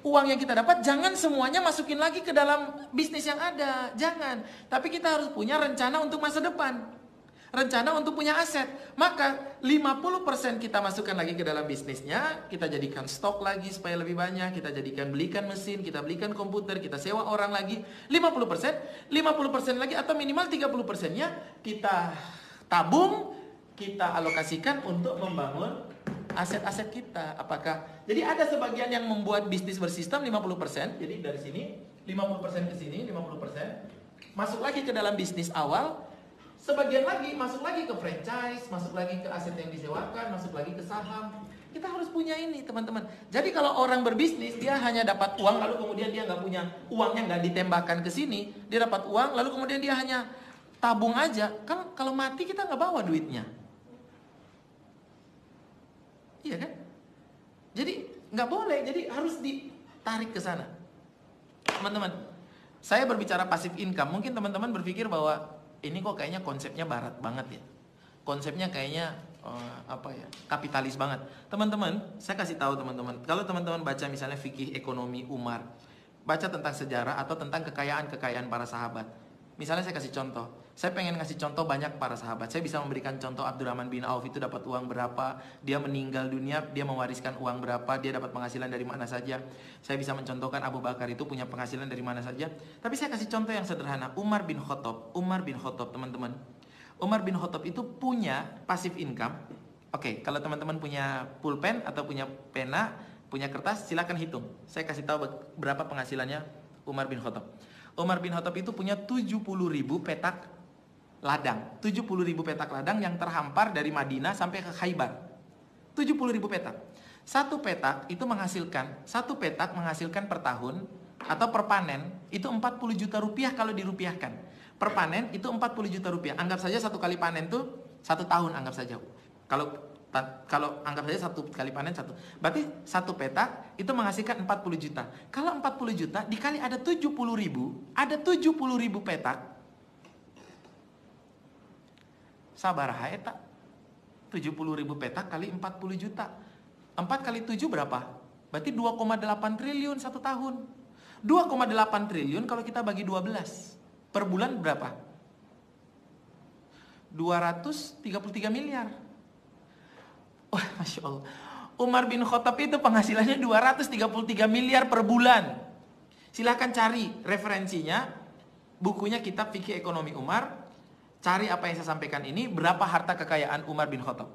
uang yang kita dapat jangan semuanya masukin lagi ke dalam bisnis yang ada. Jangan. Tapi kita harus punya rencana untuk masa depan. Rencana untuk punya aset. Maka 50% kita masukkan lagi ke dalam bisnisnya. Kita jadikan stok lagi supaya lebih banyak. Kita jadikan belikan mesin. Kita belikan komputer. Kita sewa orang lagi. 50%. 50% lagi atau minimal 30%-nya kita tabung. Kita alokasikan untuk membangun aset-aset kita. Apakah jadi ada sebagian yang membuat bisnis bersistem 50%. Jadi dari sini 50% ke sini 50%. Masuk lagi ke dalam bisnis awal. Sebagian lagi masuk lagi ke franchise, masuk lagi ke aset yang disewakan, masuk lagi ke saham. Kita harus punya ini, teman-teman. Jadi kalau orang berbisnis, dia hanya dapat uang lalu kemudian dia nggak punya uangnya, nggak ditembakkan ke sini. Dia dapat uang lalu kemudian dia hanya tabung aja. Kan kalau mati kita nggak bawa duitnya. Iya kan? Jadi nggak boleh, jadi harus ditarik ke sana. Teman-teman, saya berbicara passive income. Mungkin teman-teman berpikir bahwa ini kok kayaknya konsepnya barat banget ya. Konsepnya kayaknya kapitalis banget. Teman-teman, saya kasih tahu teman-teman. Kalau teman-teman baca misalnya fikih ekonomi Umar, baca tentang sejarah atau tentang kekayaan-kekayaan para sahabat. Misalnya saya kasih contoh. Saya pengen ngasih contoh banyak para sahabat. Saya bisa memberikan contoh Abdurrahman bin Auf itu dapat uang berapa, dia meninggal dunia, dia mewariskan uang berapa, dia dapat penghasilan dari mana saja. Saya bisa mencontohkan Abu Bakar itu punya penghasilan dari mana saja. Tapi saya kasih contoh yang sederhana. Umar bin Khattab, teman-teman. Umar bin Khattab itu punya passive income. Oke, kalau teman-teman punya pulpen atau punya pena, punya kertas, silakan hitung. Saya kasih tahu berapa penghasilannya Umar bin Khattab. Umar bin Khattab itu punya 70.000 petak ladang. 70.000 petak ladang yang terhampar dari Madinah sampai ke Khaybar. 70.000 petak. Satu petak menghasilkan per tahun atau per panen itu 40 juta rupiah kalau dirupiahkan. Per panen itu 40 juta rupiah. Anggap saja satu kali panen tuh 1 tahun, anggap saja. Kalau anggap saja satu kali panen satu. Berarti satu petak itu menghasilkan 40 juta. Kalau 40 juta dikali ada 70.000, ada 70.000 petak. Sabar eta. 70.000 petak kali 40 juta. 4 kali 7 berapa? Berarti 2,8 triliun satu tahun. 2,8 triliun kalau kita bagi 12. Per bulan berapa? 233 miliar. Wah, Masya Allah. Umar bin Khattab itu penghasilannya 233 miliar per bulan. Silahkan cari referensinya. Bukunya kitab Fikih Ekonomi Umar. Cari apa yang saya sampaikan ini. Berapa harta kekayaan Umar bin Khattab.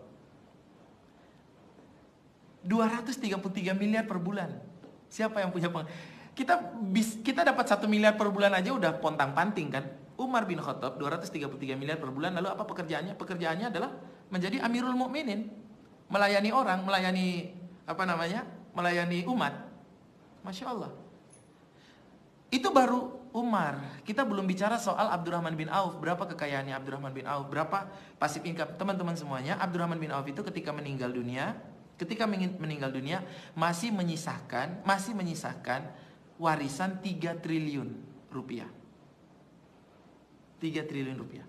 233 miliar per bulan. Siapa yang punya kita dapat 1 miliar per bulan aja udah pontang-panting kan. Umar bin Khattab 233 miliar per bulan. Lalu apa pekerjaannya? Pekerjaannya adalah menjadi Amirul Mukminin. Melayani orang, melayani umat. Masya Allah. Itu baru Umar. Kita belum bicara soal Abdurrahman bin Auf. Berapa kekayaannya Abdurrahman bin Auf, berapa passive income. Teman-teman semuanya, Abdurrahman bin Auf itu ketika meninggal dunia masih menyisakan warisan 3 triliun rupiah. 3 triliun rupiah.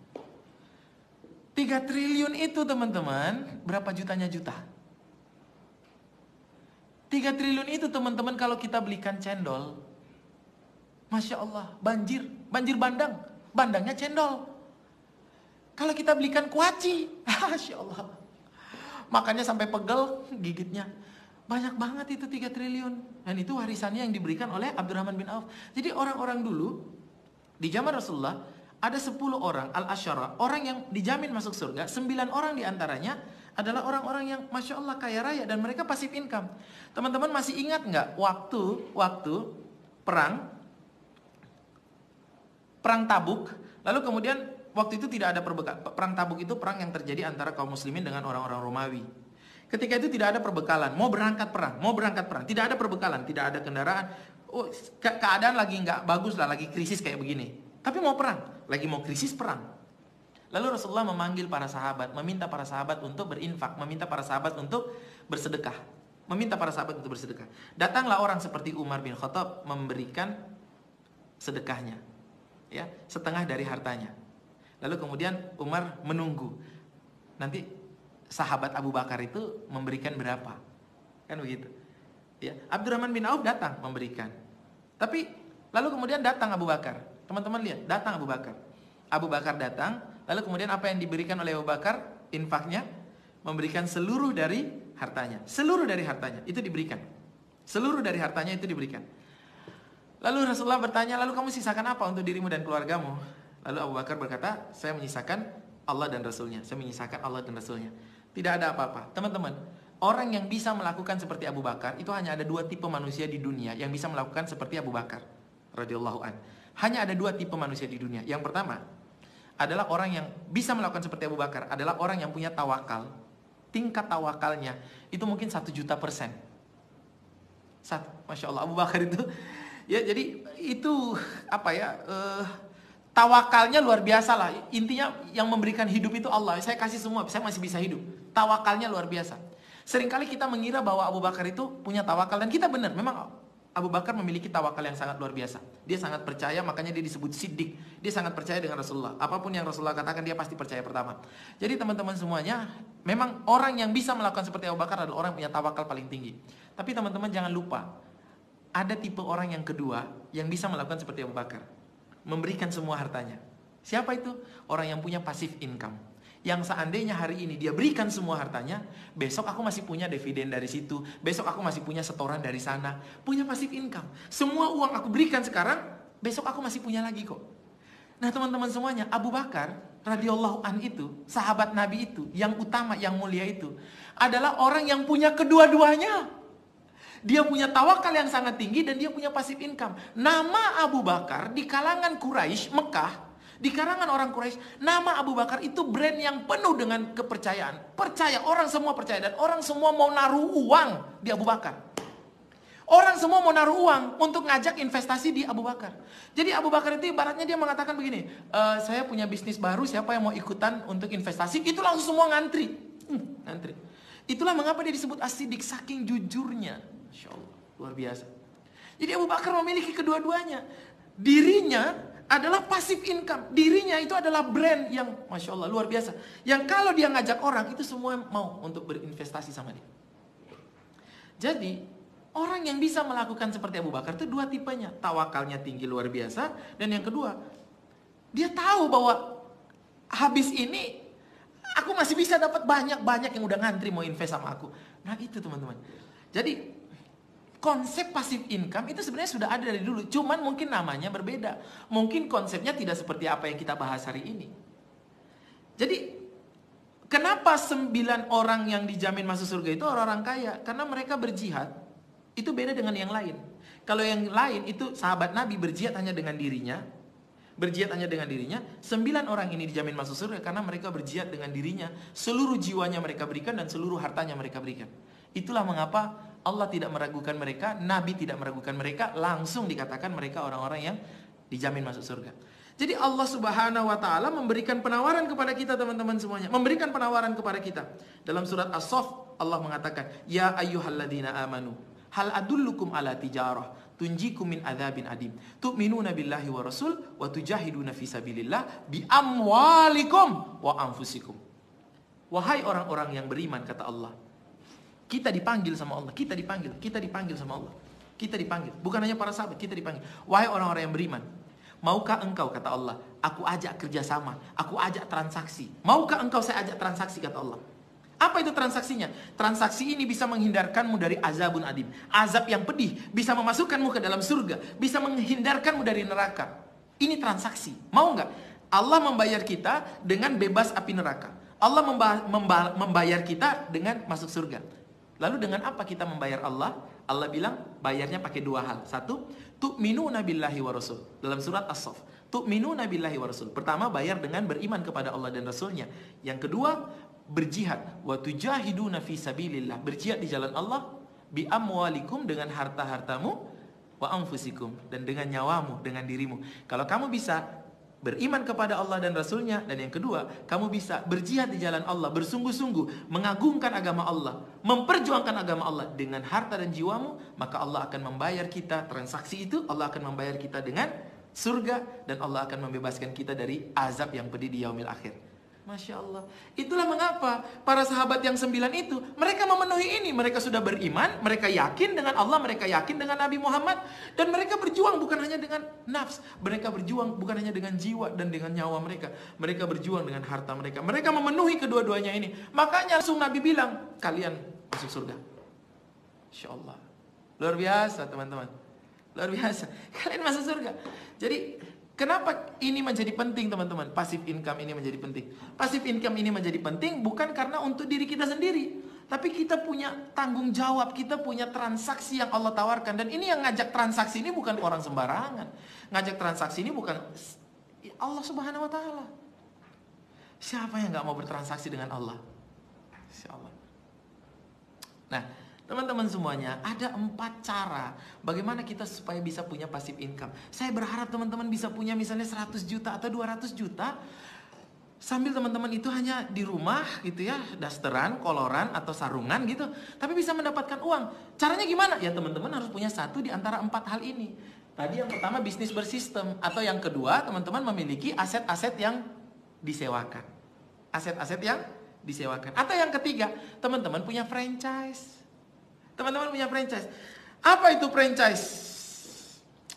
3 triliun itu teman-teman, berapa jutanya juta? 3 triliun itu teman-teman kalau kita belikan cendol, Masya Allah, banjir bandang. bandangnya cendol. Kalau kita belikan kuaci, Masya Allah, makannya sampai pegel gigitnya. Banyak banget itu 3 triliun. Dan itu warisannya yang diberikan oleh Abdurrahman bin Auf. Jadi orang-orang dulu di zaman Rasulullah ada 10 orang al-asyara, orang yang dijamin masuk surga. 9 orang diantaranya adalah orang-orang yang Masya Allah kaya raya dan mereka pasif income. Teman-teman masih ingat nggak waktu perang Tabuk, lalu kemudian waktu itu tidak ada perbekalan. Perang Tabuk itu perang yang terjadi antara kaum muslimin dengan orang-orang Romawi. Ketika itu tidak ada perbekalan, mau berangkat perang, tidak ada perbekalan, tidak ada kendaraan. Keadaan lagi nggak bagus lah, lagi krisis kayak begini. Tapi mau perang, lagi mau krisis perang. Lalu Rasulullah memanggil para sahabat, meminta para sahabat untuk berinfak, meminta para sahabat untuk bersedekah, Datanglah orang seperti Umar bin Khattab memberikan sedekahnya, ya, setengah dari hartanya. Lalu kemudian Umar menunggu, nanti sahabat Abu Bakar itu memberikan berapa, kan begitu? Ya, Abdurrahman bin Auf datang memberikan. Tapi lalu kemudian datang Abu Bakar. Teman-teman lihat, datang Abu Bakar. Abu Bakar datang, lalu kemudian apa yang diberikan oleh Abu Bakar? Infaknya, memberikan seluruh dari hartanya. Seluruh dari hartanya itu diberikan. Seluruh dari hartanya itu diberikan. Lalu Rasulullah bertanya, lalu kamu sisakan apa untuk dirimu dan keluargamu? Lalu Abu Bakar berkata, saya menyisakan Allah dan Rasulnya. Saya menyisakan Allah dan Rasulnya. Tidak ada apa-apa. Teman-teman, orang yang bisa melakukan seperti Abu Bakar, itu hanya ada 2 tipe manusia di dunia yang bisa melakukan seperti Abu Bakar radhiyallahu an. Hanya ada 2 tipe manusia di dunia. Yang pertama adalah orang yang bisa melakukan seperti Abu Bakar, adalah orang yang punya tawakal. Tingkat tawakalnya itu mungkin 1 juta %. Masya Allah, Abu Bakar itu, ya jadi itu apa ya? Tawakalnya luar biasa lah. Intinya yang memberikan hidup itu Allah. Saya kasih semua, saya masih bisa hidup. Tawakalnya luar biasa. Seringkali kita mengira bahwa Abu Bakar itu punya tawakal. Dan kita benar, memang Abu Bakar memiliki tawakal yang sangat luar biasa. Dia sangat percaya, makanya dia disebut siddiq. Dia sangat percaya dengan Rasulullah. Apapun yang Rasulullah katakan, dia pasti percaya pertama. Jadi teman-teman semuanya, memang orang yang bisa melakukan seperti Abu Bakar adalah orang yang punya tawakal paling tinggi. Tapi teman-teman jangan lupa, ada tipe orang yang kedua yang bisa melakukan seperti Abu Bakar, memberikan semua hartanya. Siapa itu? Orang yang punya passive income. Yang seandainya hari ini dia berikan semua hartanya, besok aku masih punya dividen dari situ, besok aku masih punya setoran dari sana. Punya passive income. Semua uang aku berikan sekarang, besok aku masih punya lagi kok. Nah teman-teman semuanya, Abu Bakar radhiyallahu an itu, sahabat Nabi itu, yang utama, yang mulia itu, adalah orang yang punya kedua-duanya. Dia punya tawakal yang sangat tinggi dan dia punya passive income. Nama Abu Bakar di kalangan Quraisy Mekah, di kalangan orang Quraisy, nama Abu Bakar itu brand yang penuh dengan kepercayaan. Percaya, orang semua percaya dan orang semua mau naruh uang di Abu Bakar. Orang semua mau naruh uang untuk ngajak investasi di Abu Bakar. Jadi Abu Bakar itu ibaratnya dia mengatakan begini, saya punya bisnis baru, siapa yang mau ikutan untuk investasi? Itu langsung semua ngantri. Ngantri. Itulah mengapa dia disebut as-siddiq, saking jujurnya. Masya Allah, luar biasa. Jadi Abu Bakar memiliki kedua-duanya. Dirinya adalah passive income. Dirinya itu adalah brand yang Masya Allah, luar biasa. Yang kalau dia ngajak orang, itu semua mau untuk berinvestasi sama dia. Jadi, orang yang bisa melakukan seperti Abu Bakar itu 2 tipenya. Tawakalnya tinggi luar biasa. Dan yang kedua, dia tahu bahwa habis ini aku masih bisa dapat banyak yang udah ngantri mau invest sama aku. Nah itu teman-teman. Jadi konsep passive income itu sebenarnya sudah ada dari dulu. Cuman mungkin namanya berbeda. Mungkin konsepnya tidak seperti apa yang kita bahas hari ini. Jadi kenapa 9 orang yang dijamin masuk surga itu orang-orang kaya? Karena mereka berjihad. Itu beda dengan yang lain. Kalau yang lain itu sahabat Nabi berjihad hanya dengan dirinya. 9 orang ini dijamin masuk surga karena mereka berjihad dengan dirinya. Seluruh jiwanya mereka berikan dan seluruh hartanya mereka berikan. Itulah mengapa Allah tidak meragukan mereka, Nabi tidak meragukan mereka, langsung dikatakan mereka orang-orang yang dijamin masuk surga. Jadi Allah Subhanahu wa taala memberikan penawaran kepada kita teman-teman semuanya, memberikan penawaran kepada kita. Dalam surat As-Saff Allah mengatakan, "Ya ayyuhalladzina amanu, hal adullukum ala tijarah tunjikum min adzabin adim. Tu'minuna billahi wa rasul wa tujahiduna fi sabilillah bi amwalikum wa anfusikum." Wahai orang-orang yang beriman, kata Allah. Kita dipanggil sama Allah, kita dipanggil sama Allah. Kita dipanggil, bukan hanya para sahabat, kita dipanggil. Wahai orang-orang yang beriman, Maukah engkau, kata Allah, aku ajak kerjasama, aku ajak transaksi. Maukah engkau saya ajak transaksi, kata Allah. Apa itu transaksinya? Transaksi ini bisa menghindarkanmu dari azabun adim. Azab yang pedih, bisa memasukkanmu ke dalam surga, bisa menghindarkanmu dari neraka. Ini transaksi. Mau nggak? Allah membayar kita dengan bebas api neraka. Allah membayar kita dengan masuk surga. Lalu dengan apa kita membayar Allah? Allah bilang bayarnya pakai dua hal. Satu, tu'minuna billahi wa rasul. Dalam surat As-Saff. Tu'minuna billahi wa rasul. Pertama, bayar dengan beriman kepada Allah dan Rasulnya. Yang kedua, berjihad. Wa tujahiduna fi sabilillah. Berjihad di jalan Allah. Bi amwalikum, dengan harta-hartamu. Wa anfusikum, dan dengan nyawamu, dengan dirimu. Kalau kamu bisa beriman kepada Allah dan Rasulnya, dan yang kedua, kamu bisa berjihad di jalan Allah, bersungguh-sungguh mengagungkan agama Allah, memperjuangkan agama Allah dengan harta dan jiwamu, maka Allah akan membayar kita. Transaksi itu Allah akan membayar kita dengan surga, dan Allah akan membebaskan kita dari azab yang pedih di yaumil akhir. Masya Allah. Itulah mengapa para sahabat yang 9 itu, mereka memenuhi ini. Mereka sudah beriman, mereka yakin dengan Allah, mereka yakin dengan Nabi Muhammad, dan mereka berjuang bukan hanya dengan nafs, mereka berjuang bukan hanya dengan jiwa dan dengan nyawa mereka. Mereka berjuang dengan harta mereka. Mereka memenuhi kedua-duanya ini. Makanya langsung Nabi bilang, kalian masuk surga. Masya Allah. Luar biasa teman-teman. Luar biasa. Kalian masuk surga. Jadi kenapa ini menjadi penting teman-teman? Passive income ini menjadi penting. Passive income ini menjadi penting bukan karena untuk diri kita sendiri, tapi kita punya tanggung jawab, kita punya transaksi yang Allah tawarkan. Dan ini yang ngajak transaksi ini bukan orang sembarangan. Ngajak transaksi ini bukan Allah Subhanahu wa Ta'ala. Siapa yang gak mau bertransaksi dengan Allah? Insya Allah. Nah, teman-teman semuanya, ada 4 cara bagaimana kita supaya bisa punya passive income. Saya berharap teman-teman bisa punya misalnya 100 juta atau 200 juta. Sambil teman-teman itu hanya di rumah gitu ya, dasteran, koloran, atau sarungan gitu. Tapi bisa mendapatkan uang. Caranya gimana? Ya teman-teman harus punya satu di antara 4 hal ini. Tadi yang pertama bisnis bersistem. Atau yang kedua teman-teman memiliki aset-aset yang disewakan. Aset-aset yang disewakan. Atau yang ketiga, teman-teman punya franchise. Teman-teman punya franchise. Apa itu franchise?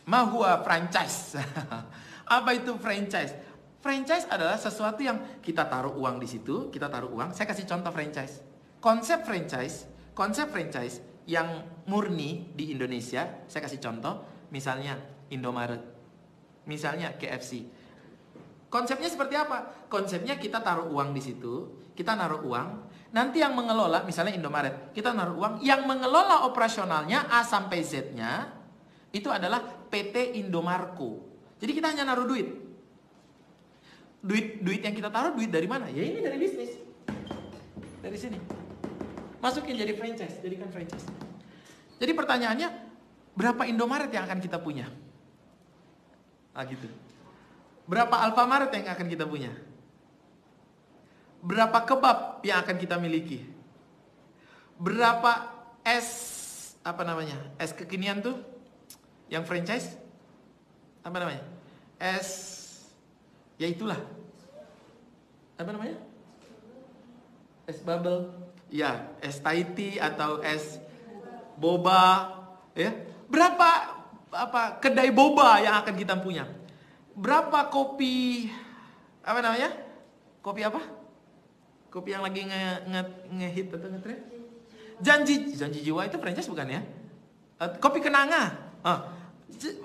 Mahua franchise. Apa itu franchise? Franchise adalah sesuatu yang kita taruh uang di situ, kita taruh uang. Saya kasih contoh franchise. Konsep franchise yang murni di Indonesia, saya kasih contoh, misalnya Indomaret, misalnya KFC. Konsepnya seperti apa? Konsepnya kita taruh uang di situ, kita naruh uang. Nanti yang mengelola, misalnya Indomaret, kita naruh uang, yang mengelola operasionalnya A sampai Z-nya itu adalah PT Indomarko. Jadi kita hanya naruh duit. Duit yang kita taruh, duit dari mana? Ya ini dari bisnis. Dari sini. Masukin jadi franchise, jadikan franchise. Jadi pertanyaannya, berapa Indomaret yang akan kita punya? Ah gitu. Berapa Alfamaret yang akan kita punya? Berapa kebab yang akan kita miliki? Berapa es es kekinian tuh yang franchise? Apa namanya? Es, ya itulah. Apa namanya? Es bubble. Ya, es Thai tea atau es boba, ya. Berapa kedai boba yang akan kita punya? Berapa kopi Kopi apa? Kopi yang lagi nge-hit atau nge-trend? Janji jiwa itu franchise bukan ya? Kopi kenanga.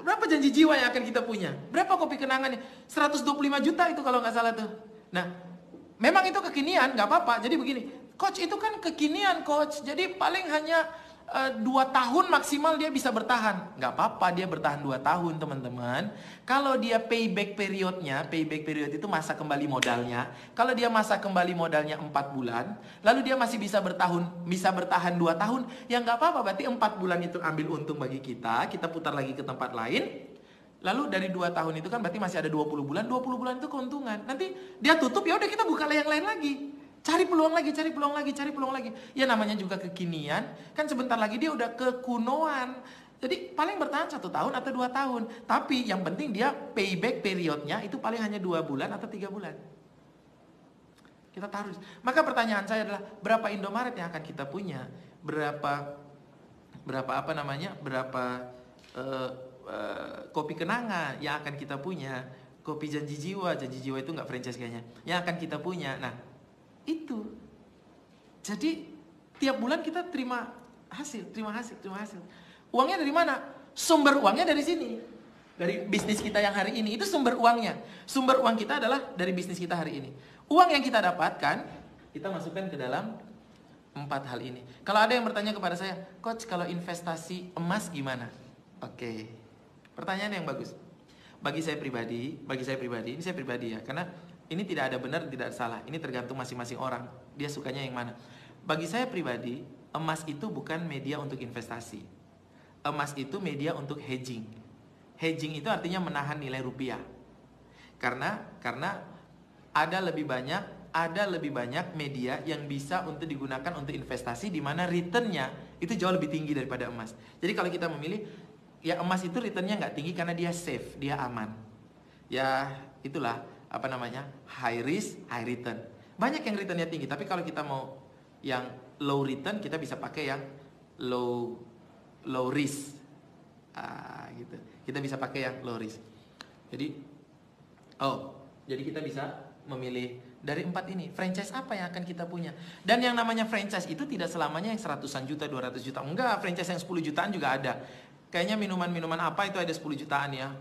Berapa janji jiwa yang akan kita punya? Berapa kopi kenangannya? 125 juta itu kalau nggak salah tuh. Nah, memang itu kekinian, nggak apa-apa. Jadi begini, coach itu kan kekinian coach. Jadi paling hanya 2 tahun maksimal dia bisa bertahan. Nggak apa-apa dia bertahan 2 tahun teman-teman. Kalau dia payback period itu masa kembali modalnya. Kalau dia masa kembali modalnya 4 bulan, lalu dia masih bisa bertahan 2 tahun, ya nggak apa-apa. Berarti 4 bulan itu ambil untung bagi kita putar lagi ke tempat lain. Lalu dari 2 tahun itu kan berarti masih ada 20 bulan. 20 bulan itu keuntungan. Nanti dia tutup, ya udah kita buka yang lain lagi. Cari peluang lagi. Ya namanya juga kekinian. Kan sebentar lagi dia udah kekunoan. Jadi paling bertahan 1 tahun atau 2 tahun. Tapi yang penting dia payback periodnya itu paling hanya 2 bulan atau 3 bulan. Kita taruh. Maka pertanyaan saya adalah, berapa Indomaret yang akan kita punya? Berapa kopi kenangan yang akan kita punya, kopi janji jiwa itu nggak franchise kayaknya, yang akan kita punya. Nah itu, jadi tiap bulan kita terima hasil. Uangnya dari mana? Sumber uangnya dari sini, dari bisnis kita yang hari ini. Itu sumber uangnya. Sumber uang kita adalah dari bisnis kita hari ini. Uang yang kita dapatkan, kita masukkan ke dalam 4 hal ini. Kalau ada yang bertanya kepada saya, Coach, kalau investasi emas gimana? Oke, pertanyaan yang bagus. Bagi saya pribadi, ini saya pribadi ya, karena ini tidak ada benar, tidak ada salah. Ini tergantung masing-masing orang, dia sukanya yang mana. Bagi saya pribadi, emas itu bukan media untuk investasi. Emas itu media untuk hedging. Hedging itu artinya menahan nilai rupiah. Karena ada lebih banyak media yang bisa untuk digunakan untuk investasi, di mana returnnya itu jauh lebih tinggi daripada emas. Jadi kalau kita memilih, ya emas itu returnnya nggak tinggi karena dia safe, dia aman. Ya itulah high risk, high return. Banyak yang returnnya tinggi, tapi kalau kita mau yang low return, kita bisa pakai yang low risk. Gitu. Kita bisa pakai yang low risk. Jadi kita bisa memilih dari 4 ini, franchise apa yang akan kita punya. Dan yang namanya franchise itu tidak selamanya yang 100-an juta, 200 juta. Enggak, franchise yang 10 jutaan juga ada. Kayaknya minuman apa itu ada 10 jutaan ya.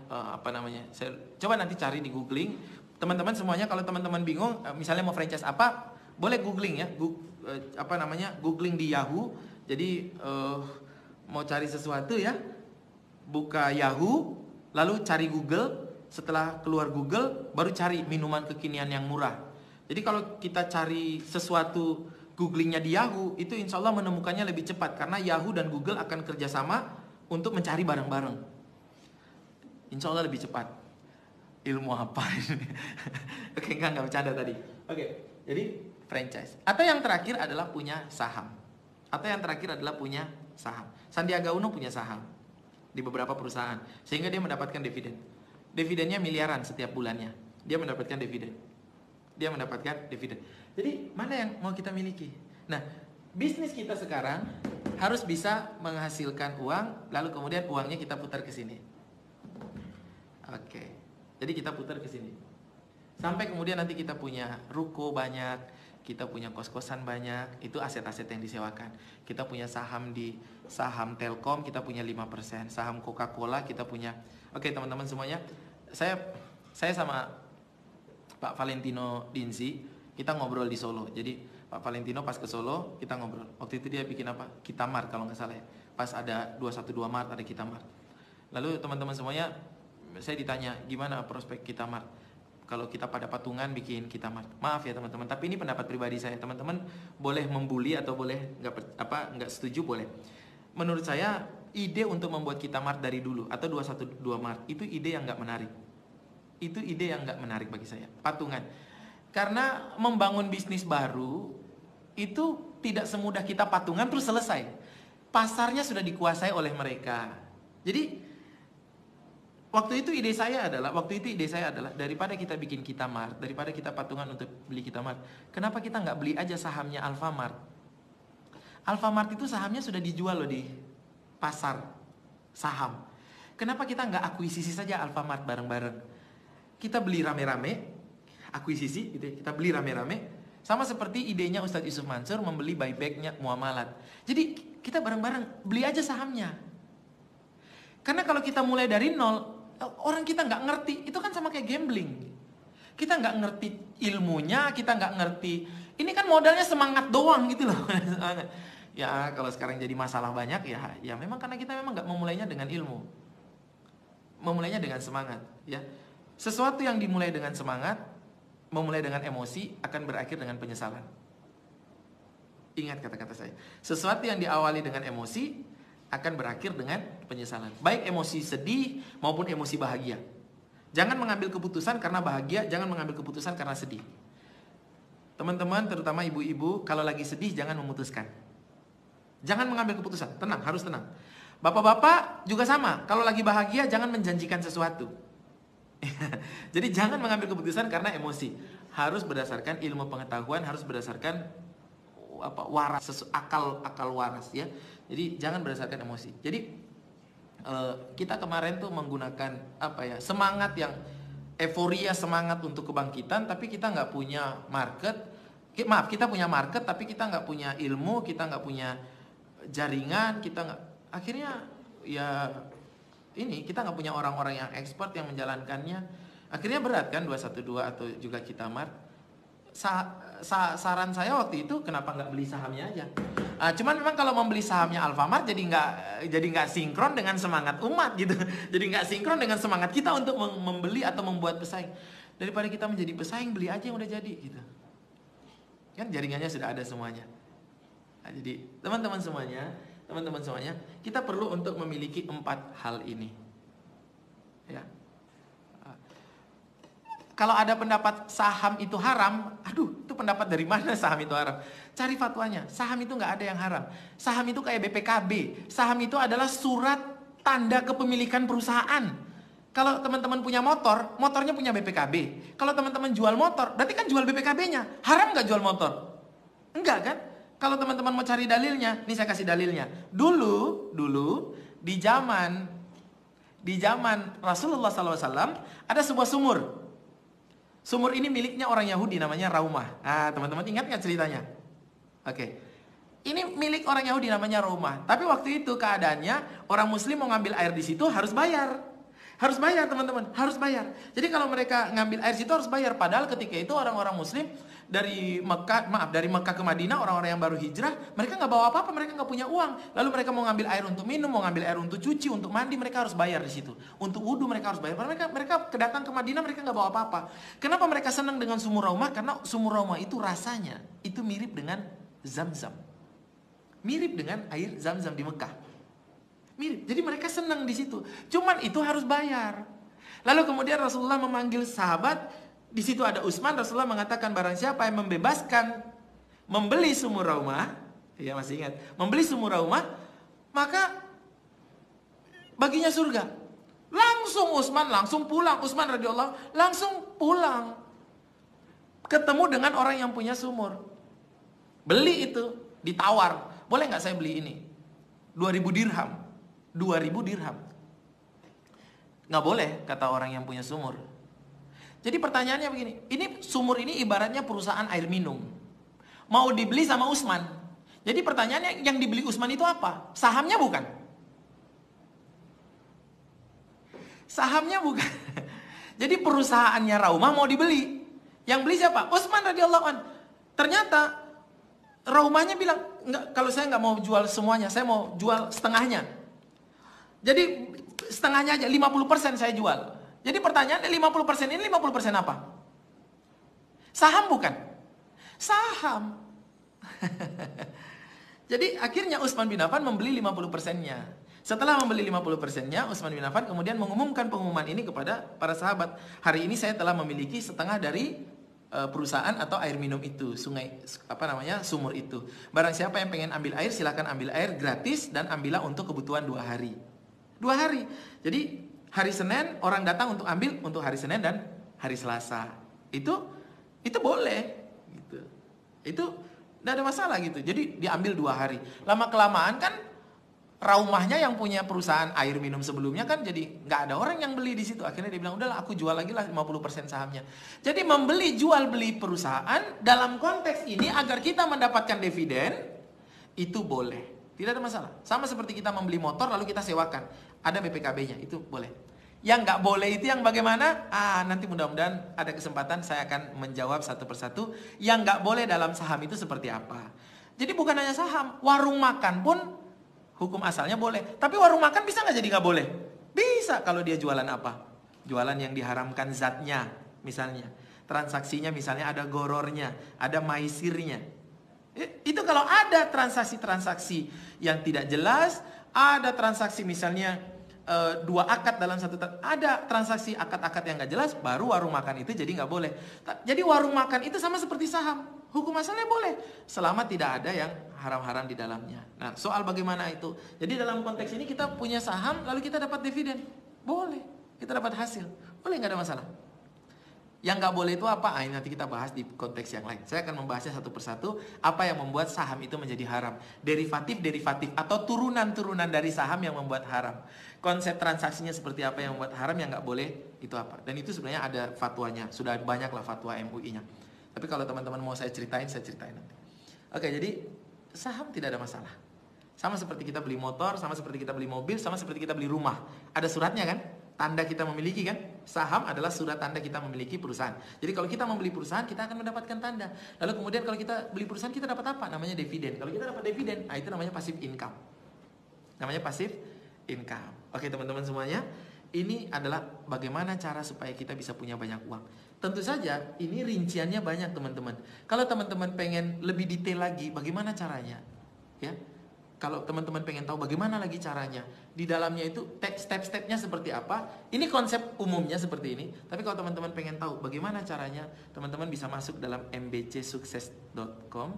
Saya coba nanti cari di googling. Teman-teman semuanya, kalau teman-teman bingung, misalnya mau franchise apa, boleh googling ya. Googling di Yahoo. Jadi mau cari sesuatu ya, buka Yahoo, lalu cari Google. Setelah keluar Google, baru cari minuman kekinian yang murah. Jadi kalau kita cari sesuatu googlingnya di Yahoo, itu insya Allah menemukannya lebih cepat. Karena Yahoo dan Google akan kerjasama untuk mencari barang-barang. Insya Allah lebih cepat. Ilmu apa ini? Oke, enggak bercanda tadi. Oke, jadi franchise. Atau yang terakhir adalah punya saham. Sandiaga Uno punya saham di beberapa perusahaan, sehingga dia mendapatkan dividen. Dividennya miliaran setiap bulannya. Dia mendapatkan dividen. Jadi mana yang mau kita miliki? Nah, bisnis kita sekarang harus bisa menghasilkan uang, lalu kemudian uangnya kita putar ke sini. Oke. Jadi kita putar ke sini. Sampai kemudian nanti kita punya ruko banyak, kita punya kos-kosan banyak, itu aset-aset yang disewakan. Kita punya saham saham Telkom, kita punya 5%, saham Coca-Cola kita punya. Oke, teman-teman semuanya, saya sama Pak Valentino Dinzi, kita ngobrol di Solo. Jadi Pak Valentino pas ke Solo, kita ngobrol. Waktu itu dia bikin apa? Kitamart kalau nggak salah ya. Pas ada 212 Mart, ada Kitamart. Lalu teman-teman semuanya, saya ditanya, gimana prospek Kitamart? Kalau kita pada patungan bikin Kitamart. Maaf ya teman-teman, tapi ini pendapat pribadi saya. Teman-teman boleh membuli atau boleh nggak setuju, boleh. Menurut saya, ide untuk membuat Kitamart dari dulu atau 212 Mart itu ide yang nggak menarik. Itu ide yang nggak menarik bagi saya, patungan. Karena membangun bisnis baru itu tidak semudah kita patungan terus selesai. Pasarnya sudah dikuasai oleh mereka. Jadi waktu itu ide saya adalah daripada kita bikin Kitamart, daripada kita patungan untuk beli Kitamart, kenapa kita nggak beli aja sahamnya Alfamart? Alfamart itu sahamnya sudah dijual loh di pasar saham. Kenapa kita nggak akuisisi saja Alfamart bareng-bareng? Kita beli rame-rame, akuisisi gitu ya, kita beli rame-rame. Sama seperti idenya Ustadz Yusuf Mansur membeli buybacknya Muamalat. Jadi kita bareng-bareng beli aja sahamnya. Karena kalau kita mulai dari nol, orang kita nggak ngerti, itu kan sama kayak gambling. Kita nggak ngerti ilmunya, kita nggak ngerti. Ini kan modalnya semangat doang gitu loh. Ya kalau sekarang jadi masalah banyak ya memang karena kita memang nggak memulainya dengan ilmu, memulainya dengan semangat ya. Sesuatu yang dimulai dengan semangat, memulai dengan emosi, akan berakhir dengan penyesalan. Ingat kata-kata saya. Sesuatu yang diawali dengan emosi, akan berakhir dengan penyesalan. Baik emosi sedih, maupun emosi bahagia. Jangan mengambil keputusan karena bahagia, jangan mengambil keputusan karena sedih. Teman-teman, terutama ibu-ibu, kalau lagi sedih, jangan memutuskan. Jangan mengambil keputusan, tenang, harus tenang. Bapak-bapak juga sama, kalau lagi bahagia, jangan menjanjikan sesuatu. Jadi jangan mengambil keputusan karena emosi. Harus berdasarkan ilmu pengetahuan, harus berdasarkan waras, akal waras ya. Jadi jangan berdasarkan emosi. Jadi kita kemarin tuh menggunakan semangat yang euforia, semangat untuk kebangkitan, tapi kita nggak punya market. Maaf, kita punya market tapi kita nggak punya ilmu, kita nggak punya jaringan, kita nggak, akhirnya ya ini kita nggak punya orang-orang yang expert yang menjalankannya. Akhirnya berat kan 212 atau juga Kitamart. Saran saya waktu itu kenapa nggak beli sahamnya aja. Cuman memang kalau membeli sahamnya Alfamart jadi nggak sinkron dengan semangat umat gitu. Jadi nggak sinkron dengan semangat kita untuk membeli atau membuat pesaing. Daripada kita menjadi pesaing, beli aja yang udah jadi gitu. Kan jaringannya sudah ada semuanya. Nah, jadi teman-teman semuanya, kita perlu untuk memiliki 4 hal ini. Ya. Kalau ada pendapat saham itu haram, aduh, itu pendapat dari mana saham itu haram? Cari fatwanya. Saham itu nggak ada yang haram. Saham itu kayak BPKB. Saham itu adalah surat tanda kepemilikan perusahaan. Kalau teman-teman punya motor, motornya punya BPKB. Kalau teman-teman jual motor, berarti kan jual BPKB-nya. Haram nggak jual motor? Enggak kan? Kalau teman-teman mau cari dalilnya, nih saya kasih dalilnya. Dulu di zaman Rasulullah SAW ada sebuah sumur. Sumur ini miliknya orang Yahudi namanya Raumah. Teman-teman ingat nggak ceritanya? Oke. Ini milik orang Yahudi namanya Raumah. Tapi waktu itu keadaannya orang Muslim mau ngambil air di situ harus bayar. Harus bayar teman-teman, harus bayar. Jadi kalau mereka ngambil air situ harus bayar. Padahal ketika itu orang-orang Muslim dari Mekah ke Madinah, orang-orang yang baru hijrah, mereka nggak bawa apa-apa, mereka nggak punya uang. Lalu mereka mau ngambil air untuk minum, mau ngambil air untuk cuci, untuk mandi, mereka harus bayar di situ. Untuk wudhu mereka harus bayar. Mereka kedatang ke Madinah, mereka nggak bawa apa-apa. Kenapa mereka senang dengan sumur Raumah? Karena sumur Raumah itu rasanya itu mirip dengan Zam-Zam, mirip dengan air Zam-Zam di Mekah. Mirip. Jadi mereka senang di situ. Cuman itu harus bayar. Lalu kemudian Rasulullah memanggil sahabat. Di situ ada Utsman. Rasulullah mengatakan barang siapa yang membeli sumur Raumah, ya masih ingat, membeli sumur Raumah, maka baginya surga. Langsung Utsman pulang. Utsman radhiyallahu langsung pulang. Ketemu dengan orang yang punya sumur. Beli itu, ditawar. Boleh nggak saya beli ini? 2.000 dirham. 2.000 dirham. Nggak boleh, kata orang yang punya sumur. Jadi pertanyaannya begini, ini sumur ini ibaratnya perusahaan air minum. Mau dibeli sama Utsman. Jadi pertanyaannya, yang dibeli Utsman itu apa? Sahamnya bukan? Sahamnya bukan. Jadi perusahaannya Raumah mau dibeli. Yang beli siapa? Utsman radhiyallahu an. Ternyata Raumahnya bilang, enggak, kalau saya nggak mau jual semuanya, saya mau jual setengahnya. Jadi setengahnya aja, 50% saya jual. Jadi pertanyaannya 50% ini 50% apa? Saham bukan? Saham. Jadi akhirnya Utsman bin Affan membeli 50%-nya. Setelah membeli 50%-nya, Utsman bin Affan kemudian mengumumkan pengumuman ini kepada para sahabat. Hari ini saya telah memiliki setengah dari perusahaan atau air minum itu, sumur itu. Barang siapa yang pengen ambil air, silakan ambil air gratis dan ambillah untuk kebutuhan 2 hari. 2 hari. Jadi hari Senin orang datang untuk ambil untuk hari Senin dan hari Selasa. Itu boleh gitu. Itu enggak ada masalah gitu. Jadi diambil 2 hari. Lama kelamaan kan Raumahnya yang punya perusahaan air minum sebelumnya kan jadi nggak ada orang yang beli di situ. Akhirnya dia bilang, udahlah aku jual lagi lah 50% sahamnya. Jadi membeli jual beli perusahaan dalam konteks ini agar kita mendapatkan dividen itu boleh. Tidak ada masalah. Sama seperti kita membeli motor lalu kita sewakan. Ada BPKB-nya, itu boleh. Yang nggak boleh itu yang bagaimana? Nanti mudah-mudahan ada kesempatan saya akan menjawab satu persatu. Yang nggak boleh dalam saham itu seperti apa. Jadi bukan hanya saham, warung makan pun hukum asalnya boleh. Tapi warung makan bisa nggak jadi nggak boleh? Bisa kalau dia jualan apa? Jualan yang diharamkan zatnya, misalnya. Transaksinya misalnya ada gorornya, ada maisirnya. Itu kalau ada transaksi-transaksi yang tidak jelas, ada transaksi misalnya 2 akad dalam satu, ada transaksi akad-akad yang nggak jelas, baru warung makan itu jadi nggak boleh. Jadi warung makan itu sama seperti saham, hukum asalnya boleh, selama tidak ada yang haram-haram di dalamnya. Nah, soal bagaimana itu? Jadi dalam konteks ini kita punya saham, lalu kita dapat dividen, boleh, kita dapat hasil, boleh, nggak ada masalah. Yang nggak boleh itu apa? Ini nanti kita bahas di konteks yang lain. Saya akan membahasnya satu persatu. Apa yang membuat saham itu menjadi haram? Derivatif atau turunan-turunan dari saham yang membuat haram. Konsep transaksinya seperti apa yang membuat haram, yang nggak boleh itu apa? Dan itu sebenarnya ada fatwanya. Sudah banyak lah fatwa MUI-nya. Tapi kalau teman-teman mau saya ceritain nanti. Oke, jadi saham tidak ada masalah. Sama seperti kita beli motor, sama seperti kita beli mobil, sama seperti kita beli rumah. Ada suratnya kan? Tanda kita memiliki kan? Saham adalah surat tanda kita memiliki perusahaan. Jadi kalau kita membeli perusahaan, kita akan mendapatkan tanda. Lalu kemudian kalau kita beli perusahaan, kita dapat apa? Namanya dividen. Kalau kita dapat dividen, itu namanya passive income. Namanya passive income. Oke teman-teman semuanya, ini adalah bagaimana cara supaya kita bisa punya banyak uang. Tentu saja ini rinciannya banyak teman-teman. Kalau teman-teman pengen lebih detail lagi, bagaimana caranya? Ya. Kalau teman-teman pengen tahu bagaimana lagi caranya, di dalamnya itu step-stepnya seperti apa, ini konsep umumnya seperti ini. Tapi kalau teman-teman pengen tahu bagaimana caranya, teman-teman bisa masuk dalam mbcsukses.com.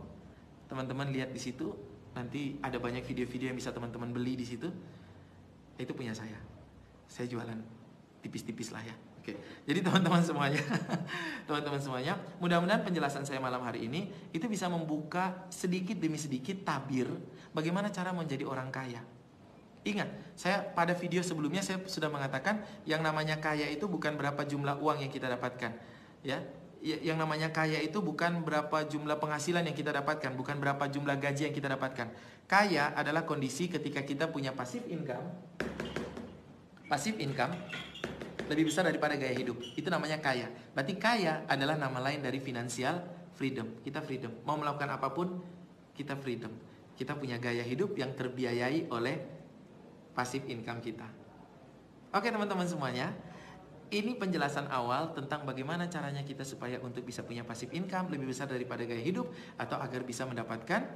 Teman-teman lihat di situ, nanti ada banyak video-video yang bisa teman-teman beli di situ. Itu punya saya jualan tipis-tipis lah ya. Oke. Jadi teman-teman semuanya, mudah-mudahan penjelasan saya malam hari ini itu bisa membuka sedikit demi sedikit tabir bagaimana cara menjadi orang kaya. Ingat, saya pada video sebelumnya saya sudah mengatakan yang namanya kaya itu bukan berapa jumlah uang yang kita dapatkan, ya. Yang namanya kaya itu bukan berapa jumlah penghasilan yang kita dapatkan, bukan berapa jumlah gaji yang kita dapatkan. Kaya adalah kondisi ketika kita punya passive income. Passive income lebih besar daripada gaya hidup. Itu namanya kaya. Berarti kaya adalah nama lain dari financial freedom. Kita freedom. Mau melakukan apapun, kita freedom. Kita punya gaya hidup yang terbiayai oleh passive income kita. Oke teman-teman semuanya, ini penjelasan awal tentang bagaimana caranya kita supaya untuk bisa punya passive income lebih besar daripada gaya hidup, atau agar bisa mendapatkan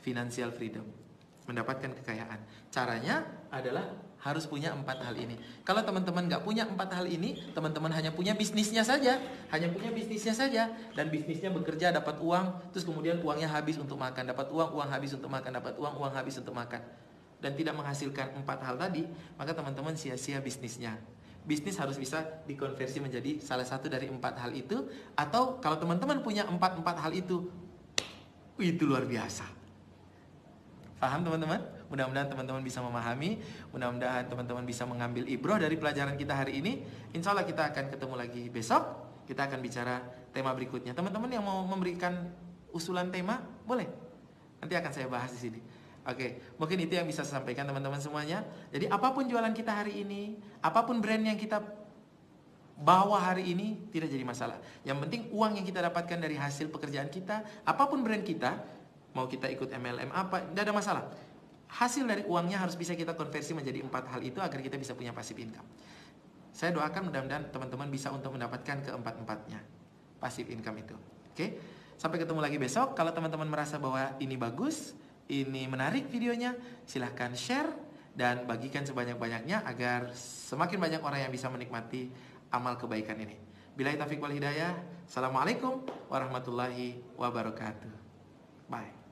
financial freedom, mendapatkan kekayaan. Caranya adalah harus punya 4 hal ini. Kalau teman-teman nggak punya 4 hal ini, teman-teman hanya punya bisnisnya saja, dan bisnisnya bekerja dapat uang, terus kemudian uangnya habis untuk makan, dapat uang habis untuk makan, dapat uang habis untuk makan, dan tidak menghasilkan 4 hal tadi, maka teman-teman sia-sia bisnisnya. Bisnis harus bisa dikonversi menjadi salah satu dari 4 hal itu, atau kalau teman-teman punya 4 hal itu luar biasa. Paham teman-teman? Mudah-mudahan teman-teman bisa memahami. Mudah-mudahan teman-teman bisa mengambil ibroh dari pelajaran kita hari ini. Insya Allah kita akan ketemu lagi besok. Kita akan bicara tema berikutnya. Teman-teman yang mau memberikan usulan tema, boleh. Nanti akan saya bahas di sini. Oke, mungkin itu yang bisa saya sampaikan teman-teman semuanya. Jadi apapun jualan kita hari ini, apapun brand yang kita bawa hari ini, tidak jadi masalah. Yang penting uang yang kita dapatkan dari hasil pekerjaan kita, apapun brand kita, mau kita ikut MLM apa, tidak ada masalah. Hasil dari uangnya harus bisa kita konversi menjadi 4 hal itu agar kita bisa punya passive income. Saya doakan mudah-mudahan teman-teman bisa untuk mendapatkan keempat-empatnya passive income itu. Oke, sampai ketemu lagi besok. Kalau teman-teman merasa bahwa ini bagus, ini menarik videonya, silahkan share dan bagikan sebanyak-banyaknya agar semakin banyak orang yang bisa menikmati amal kebaikan ini. Billahi taufiq wal hidayah. Assalamualaikum warahmatullahi wabarakatuh. Bye.